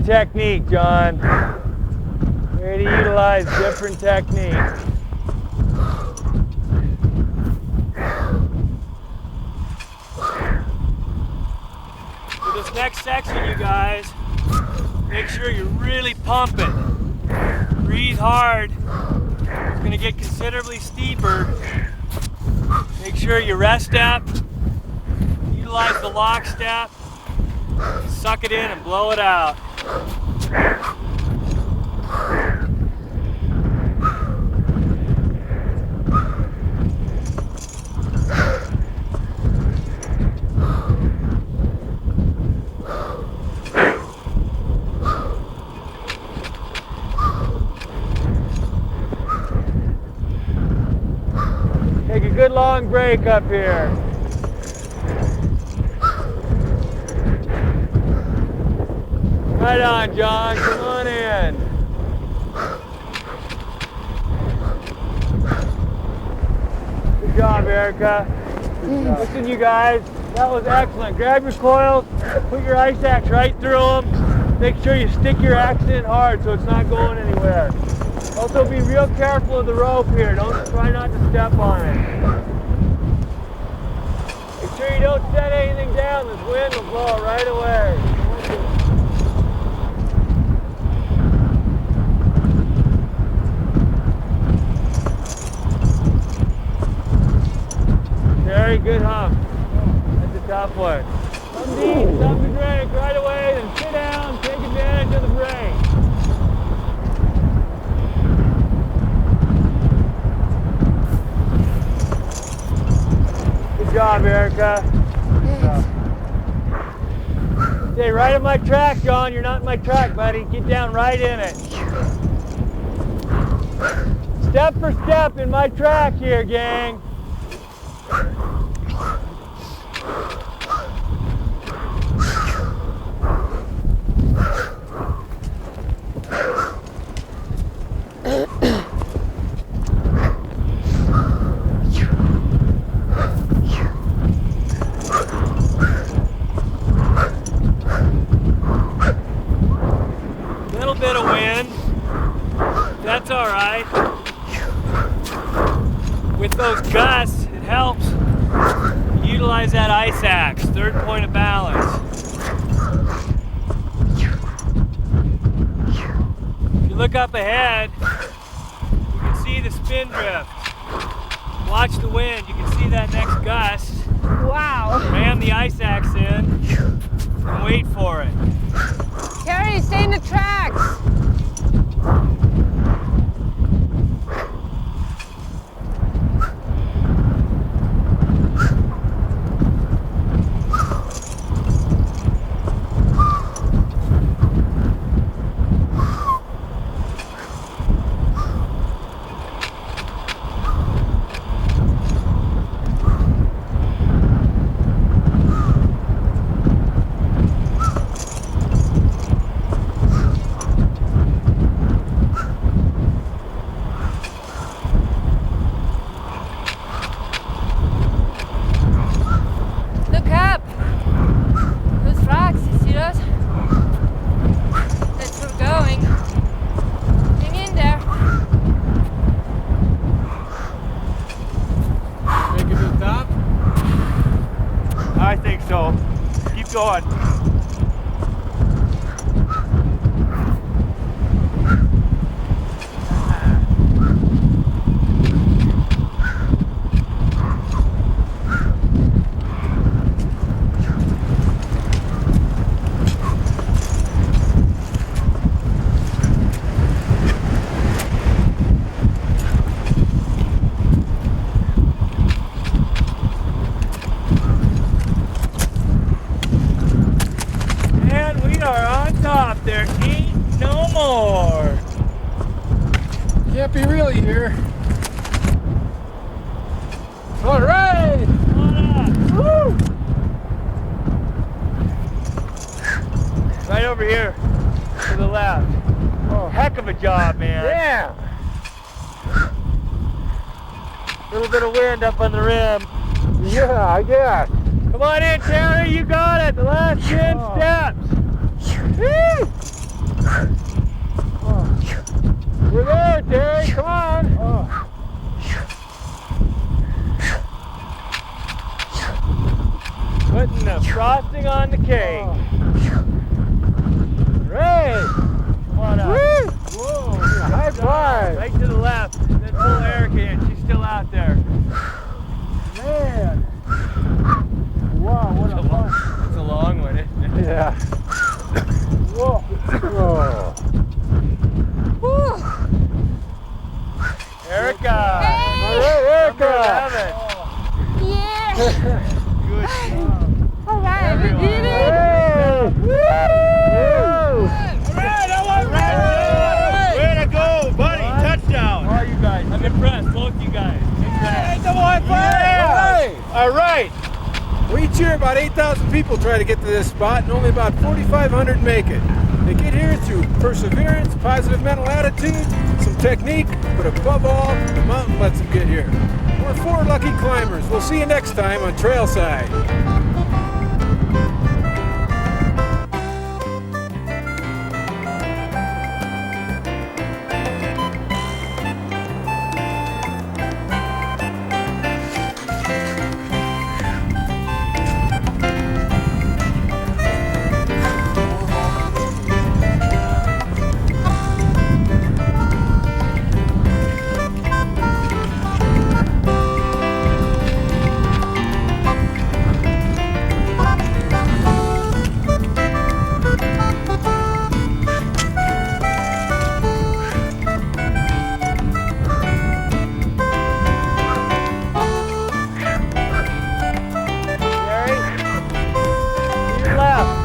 [SPEAKER 7] Technique, John. Way to utilize different techniques.
[SPEAKER 3] next section, you guys, make sure you're really pumping. Breathe hard. It's going to get considerably steeper. Make sure you rest up. Utilize the lock step. Suck it in and blow it out.
[SPEAKER 7] Take a good long break up here. Right on, John. Come on in. Good job, Erica. Listen, you guys, that was excellent. Grab your coils, put your ice axe right through them. Make sure you stick your axe in hard so it's not going anywhere. Also, be real careful of the rope here. Try not to step on it. Make sure you don't set anything down. This wind will blow it right away. Very good hump. That's a tough one. Something to eat, something to drink right away, then sit down, take advantage of the break. Good job, Erica. Stay right in my track, John. You're not in my track, buddy. Get down right in it. Step for step in my track here, gang. Little bit of wind. That's all right. With those gusts, it helps utilize that ice axe, third point of balance. If you look up ahead, you can see the spin drift. Watch the wind, you can see that next gust.
[SPEAKER 6] Wow.
[SPEAKER 3] Ram the ice axe in and wait for it.
[SPEAKER 6] Terry, stay in the tracks.
[SPEAKER 7] Going. There ain't no more.
[SPEAKER 1] Can't be really here. All right.
[SPEAKER 7] Woo! Right over here to the left. Oh, heck of a job, man.
[SPEAKER 1] Yeah.
[SPEAKER 7] A little bit of wind up on the rim.
[SPEAKER 1] Yeah, I guess.
[SPEAKER 7] Come on in, Terry. You got it. The last 10 steps. Woo! We're there, Terry. Come on. Putting the frosting on the cake. on up. Whoa!
[SPEAKER 8] High five!
[SPEAKER 7] Right to the left. Then pull Erica in. She's still out there.
[SPEAKER 8] Man! Wow, what a fun!
[SPEAKER 7] It's a long one, isn't it?
[SPEAKER 8] Yeah. Whoa! Whoa! Woo!
[SPEAKER 7] Erica!
[SPEAKER 8] All right, Erica!
[SPEAKER 6] Yeah!
[SPEAKER 7] Good.
[SPEAKER 6] All right, we did it!
[SPEAKER 8] Hey! Woo!
[SPEAKER 2] Way to go, buddy! Touchdown!
[SPEAKER 7] How are you guys? I'm impressed. Both you guys.
[SPEAKER 2] All right.
[SPEAKER 1] Well, each year about 8,000 people try to get to this spot and only about 4,500 make it. They get here through perseverance, positive mental attitude, some technique, but above all, the mountain lets them get here. We're 4 lucky climbers. We'll see you next time on Trailside.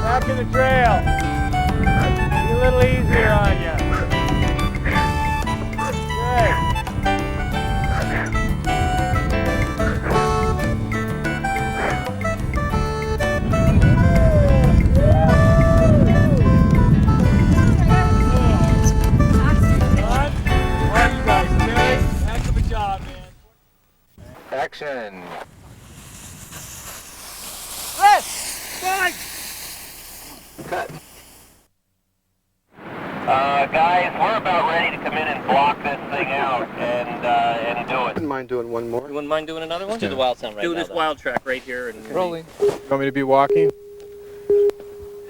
[SPEAKER 7] Back in the trail. Be a little easier on you. Good. John, how are you guys? Okay? Heck of a job, man.
[SPEAKER 1] Action.
[SPEAKER 5] Guys, we're about ready to come in and block this thing out and do it.
[SPEAKER 9] Wouldn't mind doing one more.
[SPEAKER 5] You wouldn't mind doing another one? Do the wild sound right now. Do this wild track right here and
[SPEAKER 1] Rolling. You want me to be walking?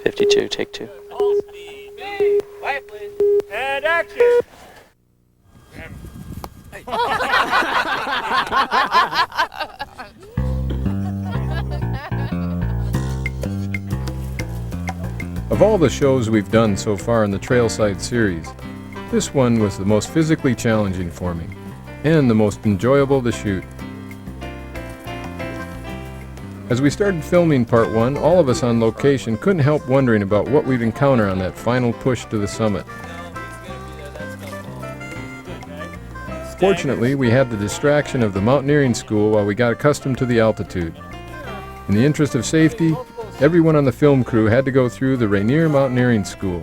[SPEAKER 9] 52, take 2.
[SPEAKER 5] All speed. Quiet, please.
[SPEAKER 7] And action.
[SPEAKER 1] Of all the shows we've done so far in the Trailside series, this one was the most physically challenging for me, and the most enjoyable to shoot. As we started filming part 1, all of us on location couldn't help wondering about what we'd encounter on that final push to the summit. Fortunately, we had the distraction of the mountaineering school while we got accustomed to the altitude. In the interest of safety, everyone on the film crew had to go through the Rainier Mountaineering School.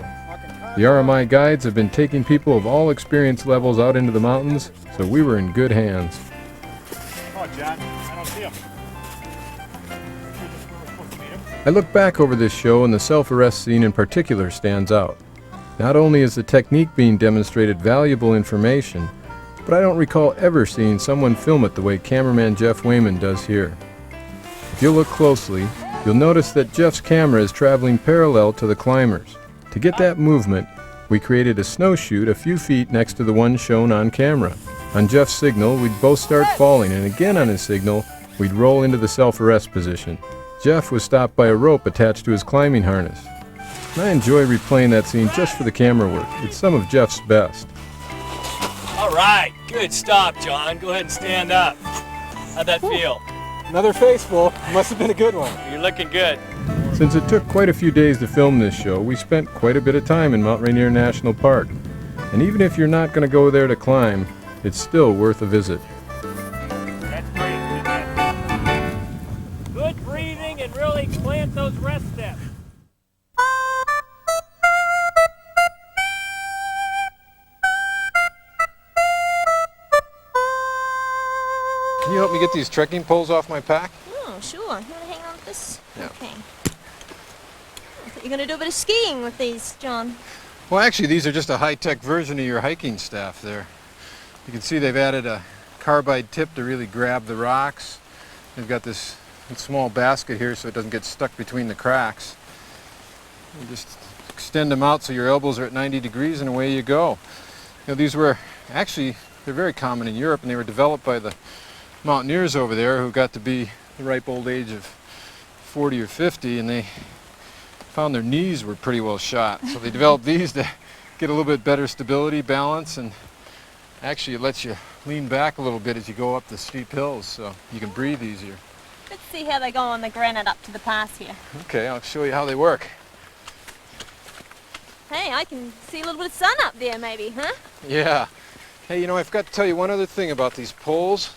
[SPEAKER 1] The RMI guides have been taking people of all experience levels out into the mountains, so we were in good hands.
[SPEAKER 2] Come on, John. I don't see him.
[SPEAKER 1] I look back over this show and the self-arrest scene in particular stands out. Not only is the technique being demonstrated valuable information, but I don't recall ever seeing someone film it the way cameraman John Viehman does here. If you'll look closely, you'll notice that Jeff's camera is traveling parallel to the climbers. To get that movement, we created a snowshoot a few feet next to the one shown on camera. On Jeff's signal, we'd both start falling, and again on his signal, we'd roll into the self-arrest position. Jeff was stopped by a rope attached to his climbing harness. And I enjoy replaying that scene just for the camera work. It's some of Jeff's best.
[SPEAKER 3] All right, good stop, John. Go ahead and stand up. How'd that feel?
[SPEAKER 1] Another face full. Must have been a good one.
[SPEAKER 3] You're looking good.
[SPEAKER 1] Since it took quite a few days to film this show, we spent quite a bit of time in Mount Rainier National Park. And even if you're not going to go there to climb, it's still worth a visit.
[SPEAKER 7] That's great. Good breathing and really plant those rest steps.
[SPEAKER 1] Can you help me get these trekking poles off my pack?
[SPEAKER 10] Oh, sure. You want to hang on to this?
[SPEAKER 1] Yeah.
[SPEAKER 10] Okay. I thought you were going to do a bit of skiing with these, John.
[SPEAKER 1] Well, actually, these are just a high-tech version of your hiking staff there. You can see they've added a carbide tip to really grab the rocks. They've got this small basket here so it doesn't get stuck between the cracks. You just extend them out so your elbows are at 90 degrees and away you go. You know, these were actually, they're very common in Europe, and they were developed by the mountaineers over there who got to be the ripe old age of 40 or 50, and they found their knees were pretty well shot. So they developed these to get a little bit better stability, balance, and actually it lets you lean back a little bit as you go up the steep hills so you can breathe easier.
[SPEAKER 10] Let's see how they go on the granite up to the pass here.
[SPEAKER 1] Okay, I'll show you how they work.
[SPEAKER 10] Hey, I can see a little bit of sun up there maybe, huh?
[SPEAKER 1] Yeah. Hey, you know, I forgot to tell you one other thing about these poles.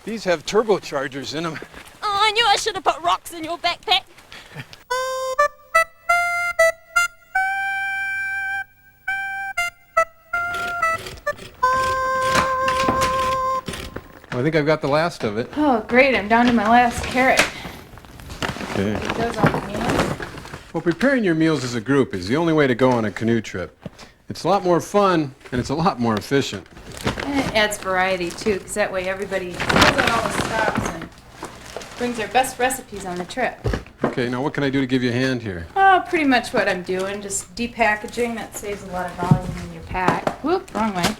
[SPEAKER 1] These have turbochargers in them.
[SPEAKER 10] Oh, I knew I should have put rocks in your backpack.
[SPEAKER 1] I think I've got the last of it.
[SPEAKER 11] Oh, great. I'm down to my last carrot.
[SPEAKER 1] Okay.
[SPEAKER 11] Take those on the meal.
[SPEAKER 1] Well, preparing your meals as a group is the only way to go on a canoe trip. It's a lot more fun, and it's a lot more efficient.
[SPEAKER 11] And it adds variety, too, because that way everybody fills out all the stops and brings their best recipes on the trip.
[SPEAKER 1] Okay, now what can I do to give you a hand here?
[SPEAKER 11] Oh, pretty much what I'm doing. Just depackaging. That saves a lot of volume in your pack. Whoop, wrong way.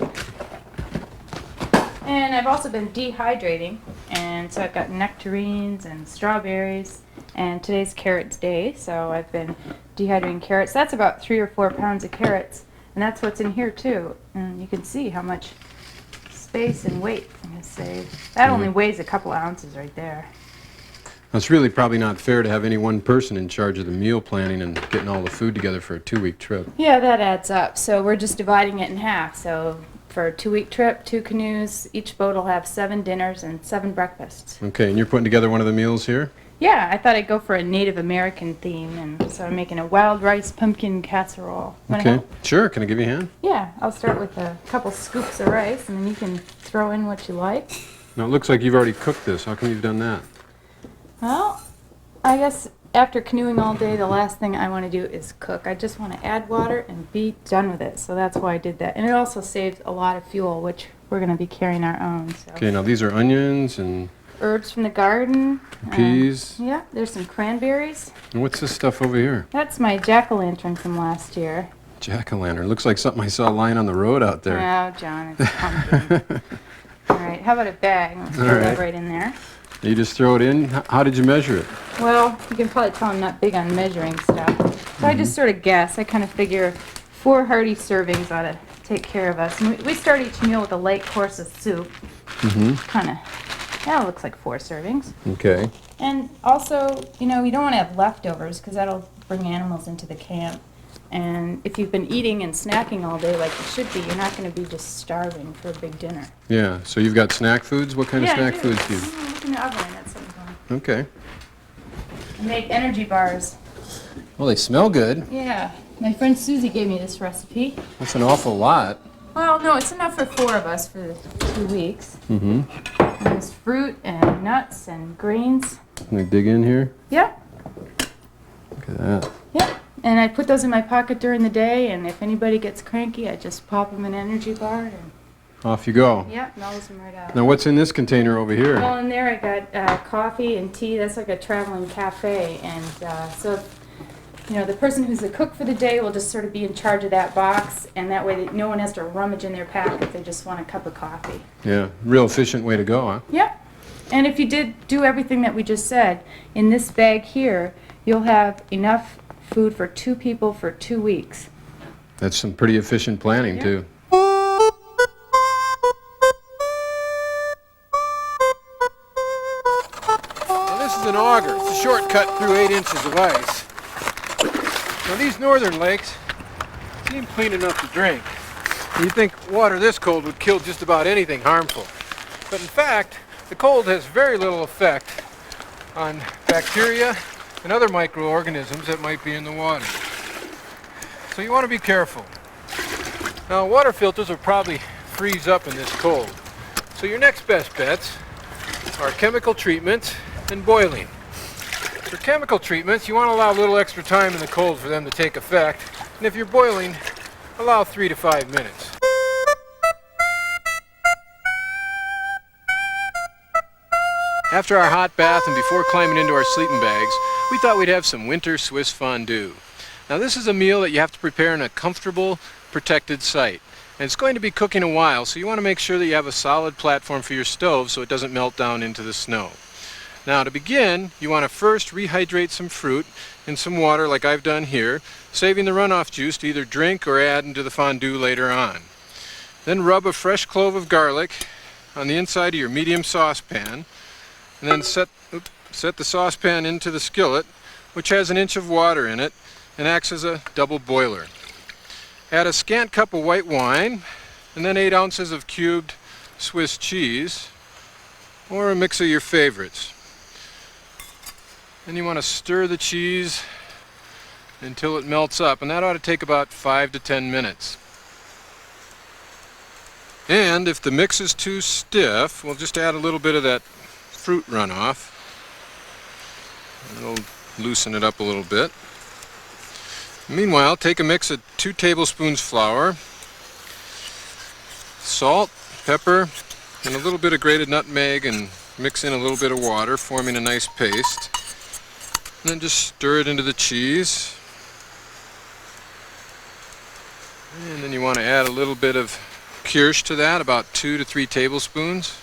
[SPEAKER 11] And I've also been dehydrating, and so I've got nectarines and strawberries, and today's carrots day, so I've been dehydrating carrots. That's about 3 or 4 pounds of carrots, and that's what's in here too. And you can see how much space and weight I'm going to save. That only weighs a couple ounces right there.
[SPEAKER 1] It's really probably not fair to have any one person in charge of the meal planning and getting all the food together for a 2-week trip.
[SPEAKER 11] Yeah, that adds up. So we're just dividing it in half. So for a 2-week trip, 2 canoes, each boat will have 7 dinners and 7 breakfasts.
[SPEAKER 1] Okay, and you're putting together one of the meals here?
[SPEAKER 11] Yeah, I thought I'd go for a Native American theme, and so I'm making a wild rice pumpkin casserole. Wanna
[SPEAKER 1] Okay,
[SPEAKER 11] help?
[SPEAKER 1] sure. Can I give you a hand?
[SPEAKER 11] Yeah, I'll start with a couple scoops of rice, and then you can throw in what you like.
[SPEAKER 1] Now, it looks like you've already cooked this. How come you've done that?
[SPEAKER 11] Well, I guess after canoeing all day, the last thing I want to do is cook. I just want to add water and be done with it, so that's why I did that. And it also saves a lot of fuel, which we're going to be carrying our own. So.
[SPEAKER 1] Okay, now these are onions and
[SPEAKER 11] Herbs from the garden.
[SPEAKER 1] peas.
[SPEAKER 11] Yeah, there's some cranberries.
[SPEAKER 1] And what's this stuff over here?
[SPEAKER 11] That's my jack-o'-lantern from last year.
[SPEAKER 1] Jack-o'-lantern. Looks like something I saw lying on the road out there.
[SPEAKER 11] Oh, John, it's pumpkin. All right, how about a bag? Let's throw that right in there.
[SPEAKER 1] You just throw it in? How did you measure it?
[SPEAKER 11] Well, you can probably tell I'm not big on measuring stuff. So I just sort of guess. I kind of figure 4 hearty servings ought to take care of us. And we start each meal with a light course of soup. Kind of, yeah, it looks like 4 servings.
[SPEAKER 1] Okay.
[SPEAKER 11] And also, you know, you don't want to have leftovers because that'll bring animals into the camp. And if you've been eating and snacking all day like you should be, you're not going to be just starving for a big dinner.
[SPEAKER 1] Yeah, so you've got snack foods? What kind of snack
[SPEAKER 11] I do.
[SPEAKER 1] foods do you?
[SPEAKER 11] Look in the oven at some point.
[SPEAKER 1] Okay.
[SPEAKER 11] I make energy bars.
[SPEAKER 1] Well, they smell good.
[SPEAKER 11] Yeah. My friend Susie gave me this recipe.
[SPEAKER 1] That's an awful lot.
[SPEAKER 11] Well, no, it's enough for 4 of us for 2 weeks.
[SPEAKER 1] Mm-hmm.
[SPEAKER 11] And there's fruit and nuts and grains.
[SPEAKER 1] Can we dig in here?
[SPEAKER 11] Yeah.
[SPEAKER 1] Look at that.
[SPEAKER 11] Yeah. And I put those in my pocket during the day, and if anybody gets cranky, I just pop them in an energy bar. And
[SPEAKER 1] Off you go.
[SPEAKER 11] yeah, mellows them right out.
[SPEAKER 1] Now, what's in this container over here?
[SPEAKER 11] Well, in there I got coffee and tea. That's like a traveling cafe. And so, you know, the person who's the cook for the day will just sort of be in charge of that box, and that way no one has to rummage in their pack if they just want a cup of coffee.
[SPEAKER 1] Yeah, real efficient way to go, huh?
[SPEAKER 11] Yep. And if you did do everything that we just said, in this bag here, you'll have enough food for 2 people for 2 weeks.
[SPEAKER 1] That's some pretty efficient planning,
[SPEAKER 11] Yeah.
[SPEAKER 1] too. Now, this is an auger. It's a shortcut through 8 inches of ice. Now, these northern lakes seem clean enough to drink. You'd think water this cold would kill just about anything harmful. But in fact, the cold has very little effect on bacteria and other microorganisms that might be in the water. So you want to be careful. Now, water filters will probably freeze up in this cold. So your next best bets are chemical treatments and boiling. For chemical treatments, you want to allow a little extra time in the cold for them to take effect. And if you're boiling, allow 3 to 5 minutes. After our hot bath and before climbing into our sleeping bags, we thought we'd have some winter Swiss fondue. Now this is a meal that you have to prepare in a comfortable, protected site. And it's going to be cooking a while, so you want to make sure that you have a solid platform for your stove so it doesn't melt down into the snow. Now to begin, you want to first rehydrate some fruit in some water like I've done here, saving the runoff juice to either drink or add into the fondue later on. Then rub a fresh clove of garlic on the inside of your medium saucepan, and then set the saucepan into the skillet, which has 1 inch of water in it and acts as a double boiler. Add a scant cup of white wine, and then 8 ounces of cubed Swiss cheese, or a mix of your favorites. Then you want to stir the cheese until it melts up, and that ought to take about 5 to 10 minutes. And if the mix is too stiff, we'll just add a little bit of that fruit runoff. It'll loosen it up a little bit. Meanwhile, take a mix of 2 tablespoons flour, salt, pepper, and a little bit of grated nutmeg, and mix in a little bit of water, forming a nice paste. And then just stir it into the cheese. And then you want to add a little bit of kirsch to that, about 2 to 3 tablespoons.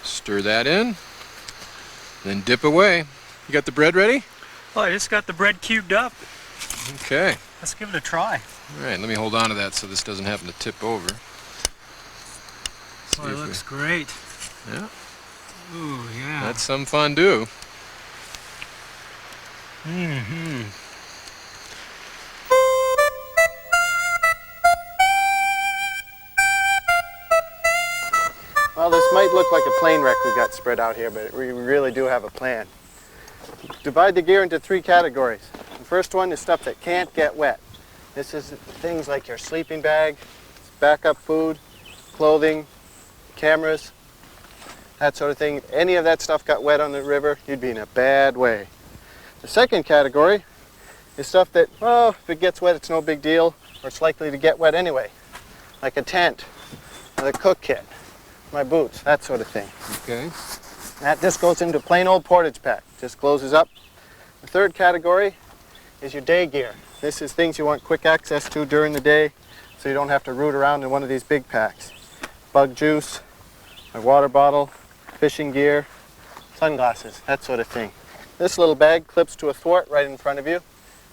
[SPEAKER 1] Stir that in, then dip away. You got the bread ready?
[SPEAKER 2] Well, I just got the bread cubed up.
[SPEAKER 1] Okay.
[SPEAKER 2] Let's give it a try.
[SPEAKER 1] All right, let me hold on to that so this doesn't happen to tip over.
[SPEAKER 2] Oh, it looks great.
[SPEAKER 1] Yeah.
[SPEAKER 2] Ooh, yeah.
[SPEAKER 1] That's some fondue.
[SPEAKER 2] Mm-hmm.
[SPEAKER 12] Well, this might look like a plane wreck we got spread out here, but we really do have a plan. Divide the gear into 3 categories. The first one is stuff that can't get wet. This is things like your sleeping bag, backup food, clothing, cameras, that sort of thing. If any of that stuff got wet on the river, you'd be in a bad way. The second category is stuff that, well, if it gets wet, it's no big deal, or it's likely to get wet anyway, like a tent, or the cook kit, my boots, that sort of thing.
[SPEAKER 1] Okay.
[SPEAKER 12] That just goes into plain old portage pack, just closes up. The third category is your day gear. This is things you want quick access to during the day, so you don't have to root around in one of these big packs. Bug juice, my water bottle, fishing gear, sunglasses, that sort of thing. This little bag clips to a thwart right in front of you,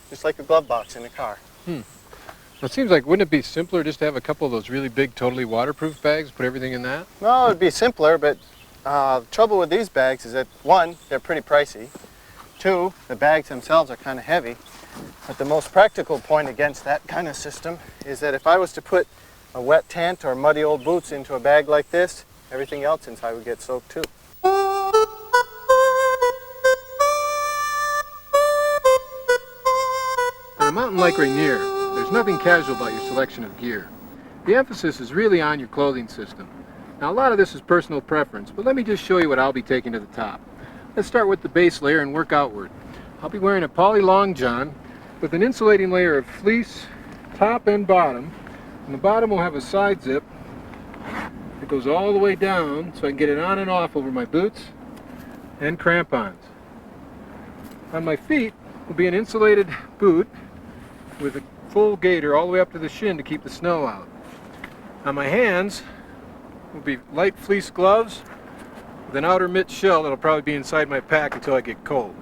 [SPEAKER 12] just like a glove box in a car.
[SPEAKER 1] It seems like, wouldn't it be simpler just to have a couple of those really big, totally waterproof bags, put everything in that?
[SPEAKER 12] No, it would be simpler, but the trouble with these bags is that, 1, they're pretty pricey. 2, the bags themselves are kind of heavy. But the most practical point against that kind of system is that if I was to put a wet tent or muddy old boots into a bag like this, everything else inside would get soaked too.
[SPEAKER 1] On a mountain like Rainier, there's nothing casual about your selection of gear. The emphasis is really on your clothing system. Now a lot of this is personal preference, but let me just show you what I'll be taking to the top. Let's start with the base layer and work outward. I'll be wearing a poly long john with an insulating layer of fleece, top and bottom. And the bottom will have a side zip that goes all the way down so I can get it on and off over my boots and crampons. On my feet will be an insulated boot with a full gaiter all the way up to the shin to keep the snow out. On my hands will be light fleece gloves with an outer mitt shell that'll probably be inside my pack until I get cold.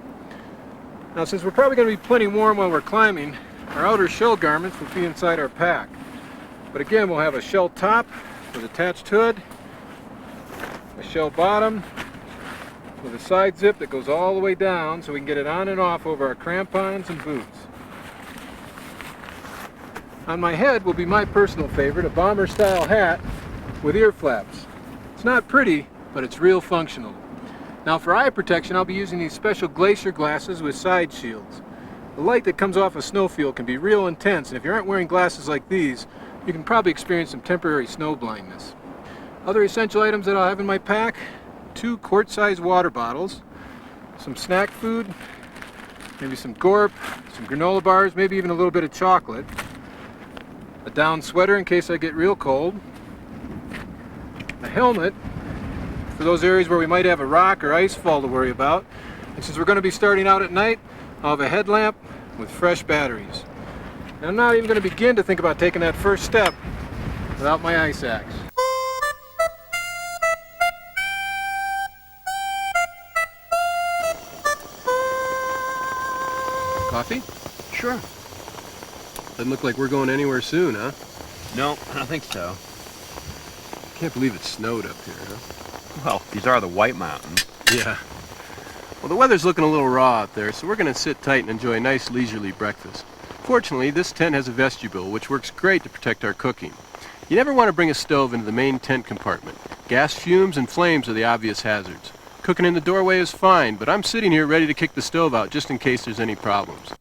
[SPEAKER 1] Now since we're probably going to be plenty warm while we're climbing, our outer shell garments will be inside our pack. But again, we'll have a shell top with attached hood, a shell bottom with a side zip that goes all the way down so we can get it on and off over our crampons and boots. On my head will be my personal favorite, a bomber style hat with ear flaps. It's not pretty, but it's real functional. Now for eye protection, I'll be using these special glacier glasses with side shields. The light that comes off a snowfield can be real intense, and if you aren't wearing glasses like these, you can probably experience some temporary snow blindness. Other essential items that I'll have in my pack: 2 quart-sized water bottles, some snack food, maybe some Gorp, some granola bars, maybe even a little bit of chocolate, a down sweater in case I get real cold, a helmet for those areas where we might have a rock or ice fall to worry about, And since we're going to be starting out at night, I'll have a headlamp with fresh batteries. And I'm not even going to begin to think about taking that first step without my ice axe. Coffee?
[SPEAKER 13] Sure.
[SPEAKER 14] Doesn't look like we're going anywhere soon, huh?
[SPEAKER 13] No, I don't think so.
[SPEAKER 14] Can't believe it snowed up here, huh?
[SPEAKER 13] Well, these are the White Mountains.
[SPEAKER 14] Yeah. Well, the weather's looking a little raw out there, so we're going to sit tight and enjoy a nice leisurely breakfast. Fortunately, this tent has a vestibule, which works great to protect our cooking. You never want to bring a stove into the main tent compartment. Gas fumes and flames are the obvious hazards. Cooking in the doorway is fine, but I'm sitting here ready to kick the stove out just in case there's any problems.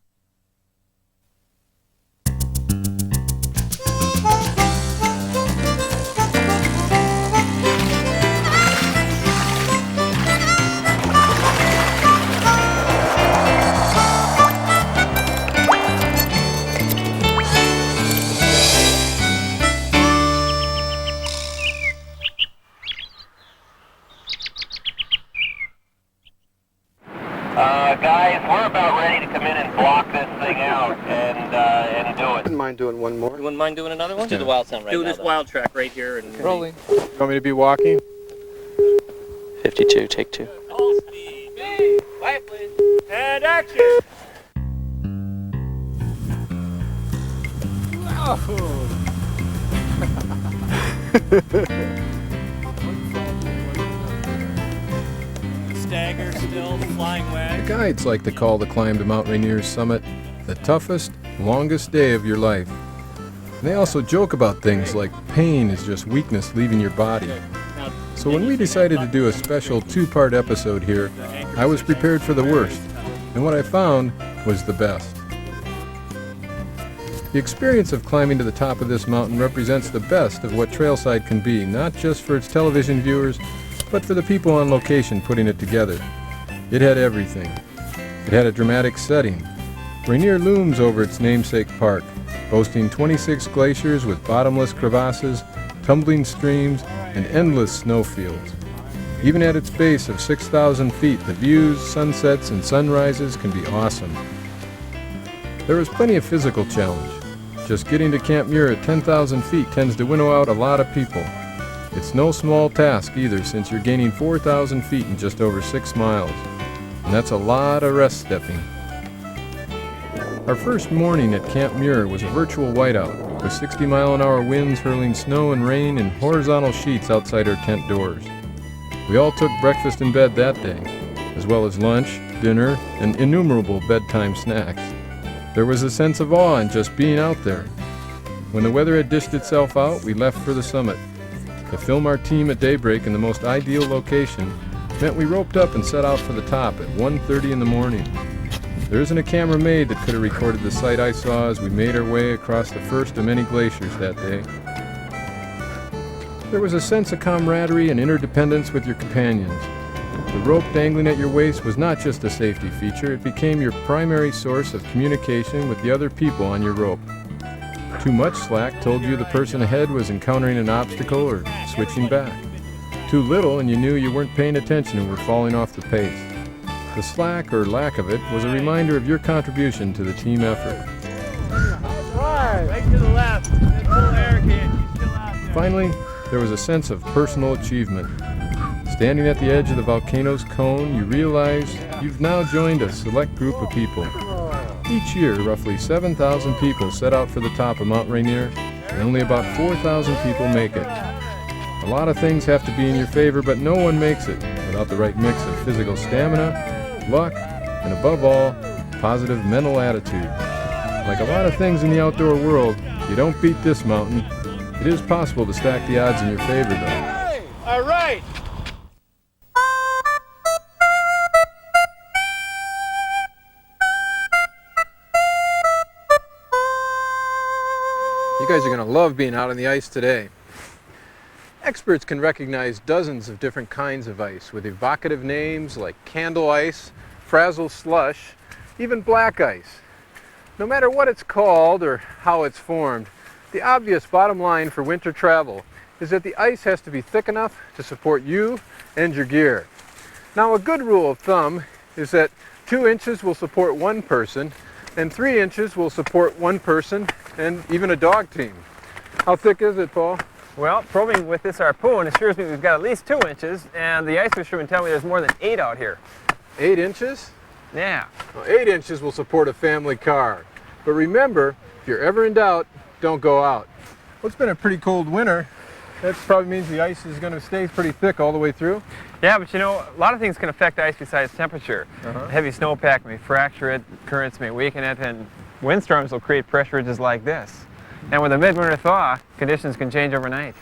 [SPEAKER 5] Guys, we're about ready to come in and block this thing out and do it.
[SPEAKER 12] Wouldn't mind doing one more.
[SPEAKER 9] You wouldn't mind doing another one? Do the wild sound right now.
[SPEAKER 5] Do this wild track right here and
[SPEAKER 1] Rolling. You want me to be walking?
[SPEAKER 9] 52, take 2.
[SPEAKER 7] All speed, B, quiet please, and action! Stagger still, flying
[SPEAKER 1] The
[SPEAKER 7] wag.
[SPEAKER 1] guides like to call the climb to Mount Rainier's summit the toughest, longest day of your life. And they also joke about things like pain is just weakness leaving your body. So when we decided to do a special 2-part episode here, I was prepared for the worst, and what I found was the best. The experience of climbing to the top of this mountain represents the best of what Trailside can be, not just for its television viewers, but for the people on location putting it together. It had everything. It had a dramatic setting. Rainier looms over its namesake park, boasting 26 glaciers with bottomless crevasses, tumbling streams, and endless snowfields. Even at its base of 6,000 feet, the views, sunsets, and sunrises can be awesome. There is plenty of physical challenge. Just getting to Camp Muir at 10,000 feet tends to winnow out a lot of people. It's no small task either, since you're gaining 4,000 feet in just over 6 miles. And that's a lot of rest stepping. Our first morning at Camp Muir was a virtual whiteout, with 60-mile-an-hour winds hurling snow and rain in horizontal sheets outside our tent doors. We all took breakfast in bed that day, as well as lunch, dinner, and innumerable bedtime snacks. There was a sense of awe in just being out there. When the weather had dished itself out, we left for the summit. To film our team at daybreak in the most ideal location meant we roped up and set out for the top at 1:30 in the morning. There isn't a camera made that could have recorded the sight I saw as we made our way across the first of many glaciers that day. There was a sense of camaraderie and interdependence with your companions. The rope dangling at your waist was not just a safety feature, it became your primary source of communication with the other people on your rope. Too much slack told you the person ahead was encountering an obstacle or switching back. Too little and you knew you weren't paying attention and were falling off the pace. The slack or lack of it was a reminder of your contribution to the team effort.
[SPEAKER 7] Right to the left. That full air can. She's still out there.
[SPEAKER 1] Finally, there was a sense of personal achievement. Standing at the edge of the volcano's cone, you realize you've now joined a select group of people. Each year, roughly 7,000 people set out for the top of Mount Rainier, and only about 4,000 people make it. A lot of things have to be in your favor, but no one makes it without the right mix of physical stamina, luck, and above all, positive mental attitude. Like a lot of things in the outdoor world, you don't beat this mountain. It is possible to stack the odds in your favor, though.
[SPEAKER 7] Hey, all right.
[SPEAKER 1] You guys are going to love being out on the ice today. Experts can recognize dozens of different kinds of ice with evocative names like candle ice, frazzle slush, even black ice. No matter what it's called or how it's formed, the obvious bottom line for winter travel is that the ice has to be thick enough to support you and your gear. Now, a good rule of thumb is that 2 inches will support 1 person, and 3 inches will support 1 person and even a dog team. How thick is it, Paul?
[SPEAKER 15] Well, probing with this harpoon assures me we've got at least 2 inches, and the ice fishermen tell me there's more than 8 out here.
[SPEAKER 1] 8 inches?
[SPEAKER 15] Yeah.
[SPEAKER 1] Well, 8 inches will support a family car. But remember, if you're ever in doubt, don't go out. Well, it's been a pretty cold winter. That probably means the ice is going to stay pretty thick all the way through.
[SPEAKER 15] Yeah, but you know, a lot of things can affect ice besides temperature. Heavy snowpack may fracture it, currents may weaken it, and windstorms will create pressure ridges like this. And with a midwinter thaw, conditions can change overnight.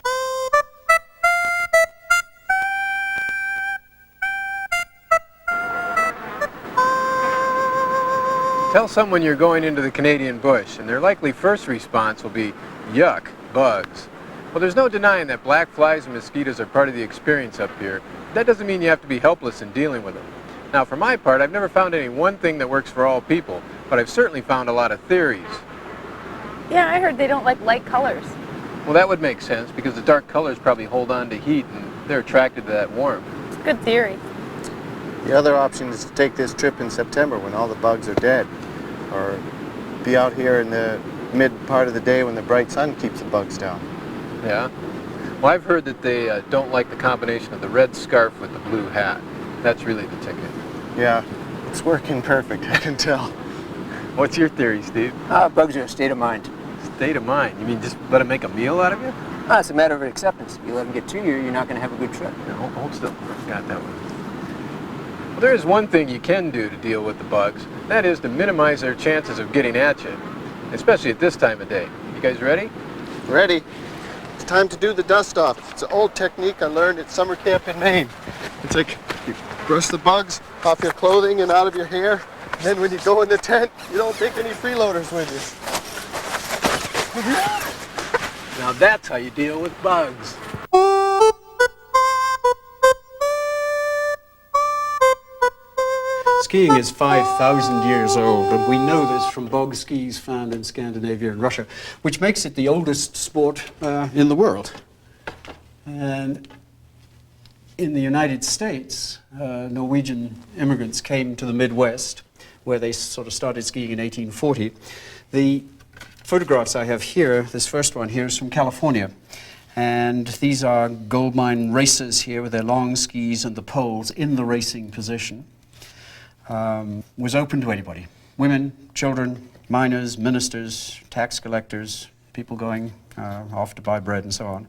[SPEAKER 1] Tell someone you're going into the Canadian bush, and their likely first response will be, yuck, bugs. Well, there's no denying that black flies and mosquitoes are part of the experience up here. That doesn't mean you have to be helpless in dealing with them. Now, for my part, I've never found any one thing that works for all people, but I've certainly found a lot of theories.
[SPEAKER 16] Yeah, I heard they don't like light colors.
[SPEAKER 1] Well, that would make sense, because the dark colors probably hold on to heat, and they're attracted to that warmth.
[SPEAKER 16] It's a good theory.
[SPEAKER 12] The other option is to take this trip in September when all the bugs are dead, or be out here in the mid part of the day when the bright sun keeps the bugs down.
[SPEAKER 1] Yeah? Well, I've heard that they don't like the combination of the red scarf with the blue hat. That's really the ticket.
[SPEAKER 12] Yeah, it's working perfect, I can tell.
[SPEAKER 1] What's your theory, Steve?
[SPEAKER 17] Bugs are a state of mind.
[SPEAKER 1] State of mind? You mean just let them make a meal out of you?
[SPEAKER 17] It's a matter of acceptance. If you let them get to you, you're not going to have a good trip.
[SPEAKER 1] No, hold still. Got that one. Well, there is one thing you can do to deal with the bugs. That is to minimize their chances of getting at you, especially at this time of day. You guys ready?
[SPEAKER 12] Ready. It's time to do the dust off. It's an old technique I learned at summer camp in Maine. It's like you brush the bugs off your clothing and out of your hair, and then when you go in the tent, you don't take any freeloaders with you.
[SPEAKER 1] Now that's how you deal with bugs.
[SPEAKER 18] Skiing is 5,000 years old, and we know this from bog skis found in Scandinavia and Russia, which makes it the oldest sport in the world. And in the United States, Norwegian immigrants came to the Midwest, where they sort of started skiing in 1840. The photographs I have here, this first one here, is from California. And these are gold mine racers here with their long skis and the poles in the racing position. Was open to anybody. Women, children, miners, ministers, tax collectors, people going off to buy bread and so on.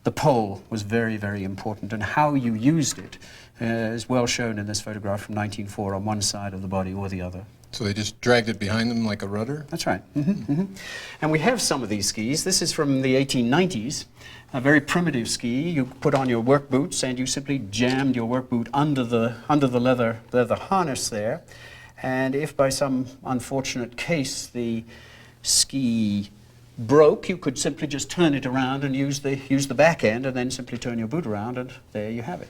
[SPEAKER 18] The pole was very, very important, and how you used it is well shown in this photograph from 1904 on one side of the body or the other.
[SPEAKER 1] So they just dragged it behind them like a rudder?
[SPEAKER 18] That's right. And we have some of these skis. This is from the 1890s, a very primitive ski. You put on your work boots and you simply jammed your work boot under the leather harness there. And if by some unfortunate case the ski broke, you could simply just turn it around and use the back end and then simply turn your boot around, and there you have it.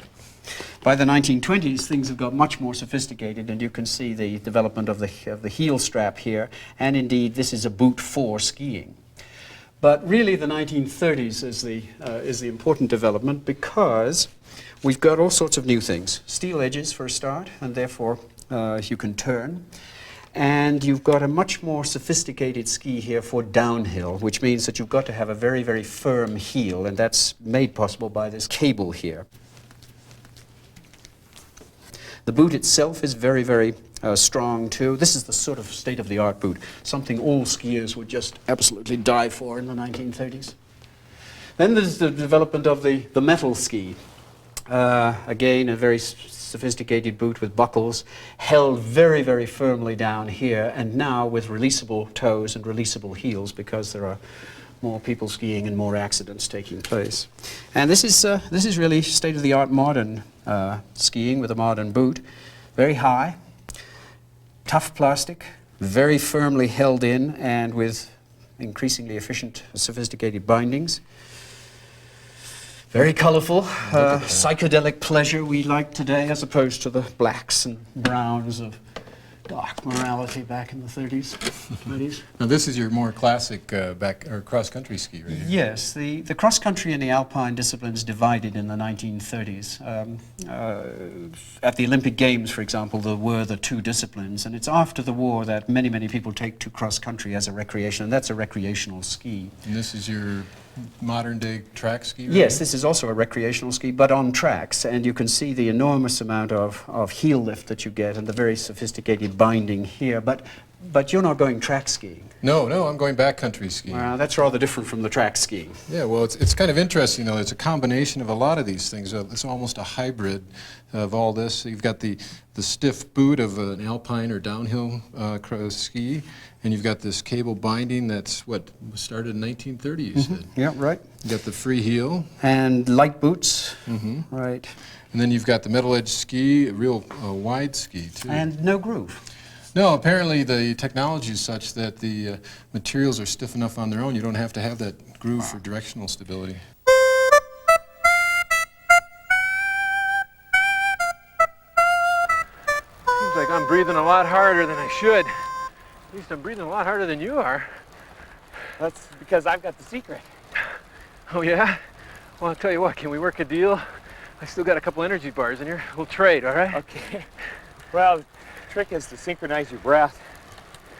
[SPEAKER 18] By the 1920s, things have got much more sophisticated, and you can see the development of the heel strap here, and indeed this is a boot for skiing. But really the 1930s is the important development, because we've got all sorts of new things. Steel edges for a start, and therefore you can turn. And you've got a much more sophisticated ski here for downhill, which means that you've got to have a very, very firm heel, and that's made possible by this cable here. The boot itself is very, very strong too. This is the sort of state-of-the-art boot, something all skiers would just absolutely die for in the 1930s. Then there's the development of the metal ski. Again, a very sophisticated boot with buckles, held very, very firmly down here, and now with releasable toes and releasable heels, because there are more people skiing and more accidents taking place. And this is really state-of-the-art modern skiing with a modern boot. Very high, tough plastic, very firmly held in, and with increasingly efficient, sophisticated bindings. Very colorful, psychedelic pleasure we like today, as opposed to the blacks and browns of dark morality back in the 30s, 20s.
[SPEAKER 1] Now this is your more classic cross-country ski, right?
[SPEAKER 18] Yes, the cross-country and the alpine disciplines divided in the 1930s. At the Olympic Games, for example, there were the two disciplines, and it's after the war that many, many people take to cross-country as a recreation, and that's a recreational ski.
[SPEAKER 1] And this is your modern-day track ski, right?
[SPEAKER 18] Yes, this is also a recreational ski, but on tracks, and you can see the enormous amount of heel lift that you get and the very sophisticated binding here, but you're not going track skiing.
[SPEAKER 1] No, I'm going backcountry skiing.
[SPEAKER 18] Well, that's rather different from the track skiing.
[SPEAKER 1] Yeah, well, it's kind of interesting, though. It's a combination of a lot of these things. It's almost a hybrid of all this. You've got the stiff boot of an alpine or downhill ski, and you've got this cable binding that's, what, started in 1930, you said?
[SPEAKER 18] Yeah, right.
[SPEAKER 1] You got the free heel.
[SPEAKER 18] And light boots. Right.
[SPEAKER 1] And then you've got the metal edge ski, a real wide ski, too.
[SPEAKER 18] And no groove.
[SPEAKER 1] No, apparently the technology is such that the materials are stiff enough on their own. You don't have to have that groove for directional stability. Seems like I'm breathing a lot harder than I should. At least I'm breathing a lot harder than you are.
[SPEAKER 7] That's because I've got the secret.
[SPEAKER 1] Oh, yeah? Well, I'll tell you what, can we work a deal? I still got a couple energy bars in here. We'll trade, all right?
[SPEAKER 7] Okay. Well, the trick is to synchronize your breath.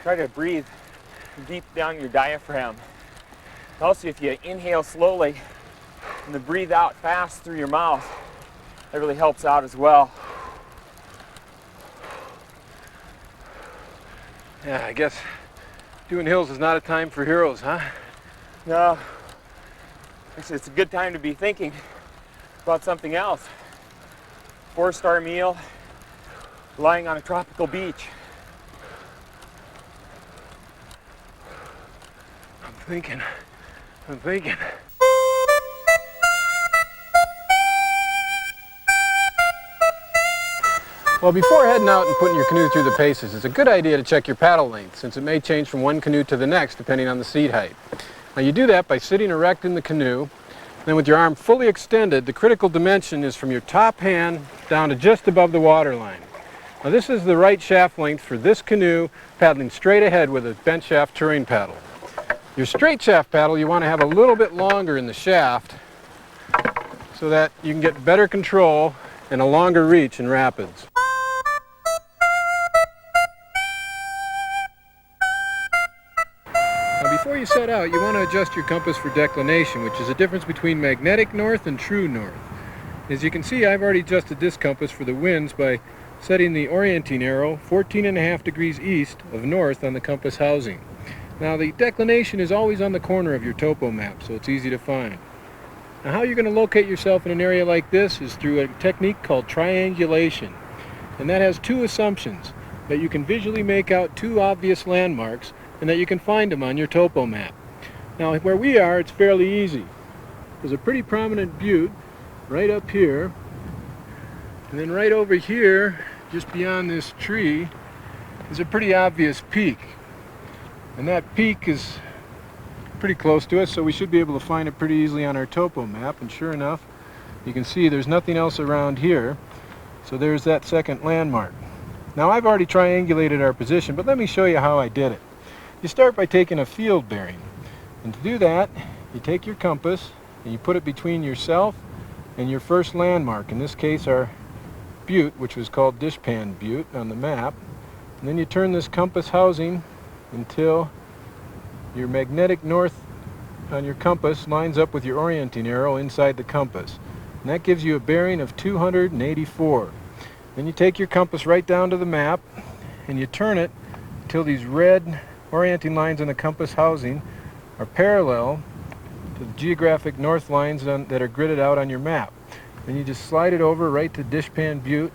[SPEAKER 7] Try to breathe deep down your diaphragm. Also, if you inhale slowly and then breathe out fast through your mouth, that really helps out as well.
[SPEAKER 1] Yeah, I guess doing hills is not a time for heroes, huh?
[SPEAKER 7] No. Actually, it's a good time to be thinking about something else. 4-star meal, lying on a tropical beach.
[SPEAKER 1] I'm thinking. Well, before heading out and putting your canoe through the paces, it's a good idea to check your paddle length, since it may change from one canoe to the next depending on the seat height. Now you do that by sitting erect in the canoe, then with your arm fully extended. The critical dimension is from your top hand down to just above the water line. Now this is the right shaft length for this canoe, paddling straight ahead with a bent shaft touring paddle. Your straight shaft paddle you want to have a little bit longer in the shaft so that you can get better control and a longer reach in rapids. Before you set out, you want to adjust your compass for declination, which is a difference between magnetic north and true north. As you can see, I've already adjusted this compass for the winds by setting the orienting arrow 14.5 degrees east of north on the compass housing. Now the declination is always on the corner of your topo map, so it's easy to find. Now how you're going to locate yourself in an area like this is through a technique called triangulation. And that has two assumptions: that you can visually make out two obvious landmarks and that you can find them on your topo map. Now where we are, it's fairly easy. There's a pretty prominent butte right up here, and then right over here, just beyond this tree, is a pretty obvious peak. And that peak is pretty close to us, so we should be able to find it pretty easily on our topo map. And sure enough, you can see there's nothing else around here, so there's that second landmark. Now I've already triangulated our position, but let me show you how I did it. You start by taking a field bearing, and to do that you take your compass and you put it between yourself and your first landmark, in this case our butte, which was called Dishpan Butte on the map. And then you turn this compass housing until your magnetic north on your compass lines up with your orienting arrow inside the compass, and that gives you a bearing of 284. Then you take your compass right down to the map and you turn it until these red orienting lines in the compass housing are parallel to the geographic north lines that are gridded out on your map. Then you just slide it over right to Dishpan Butte,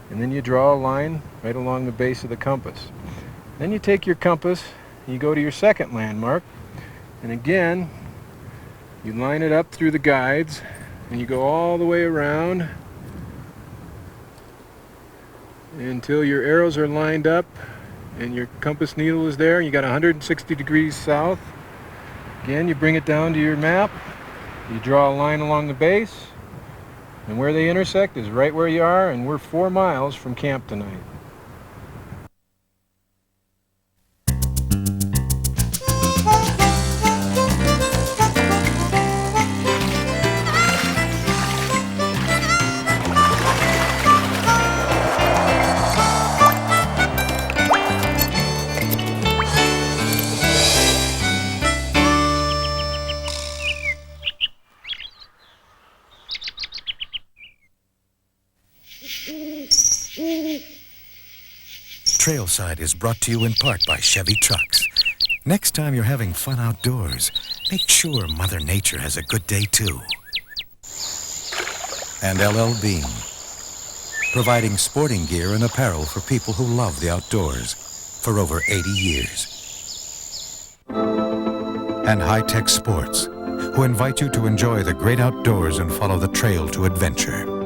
[SPEAKER 1] and then you draw a line right along the base of the compass. Then you take your compass and you go to your second landmark, and again you line it up through the guides and you go all the way around until your arrows are lined up and your compass needle is there, and you got 160 degrees south. Again, you bring it down to your map, you draw a line along the base, and where they intersect is right where you are, and we're 4 miles from camp tonight.
[SPEAKER 19] Trailside is brought to you in part by Chevy Trucks. Next time you're having fun outdoors, make sure Mother Nature has a good day too. And LL Bean, providing sporting gear and apparel for people who love the outdoors for over 80 years. And High Tech Sports, who invite you to enjoy the great outdoors and follow the trail to adventure.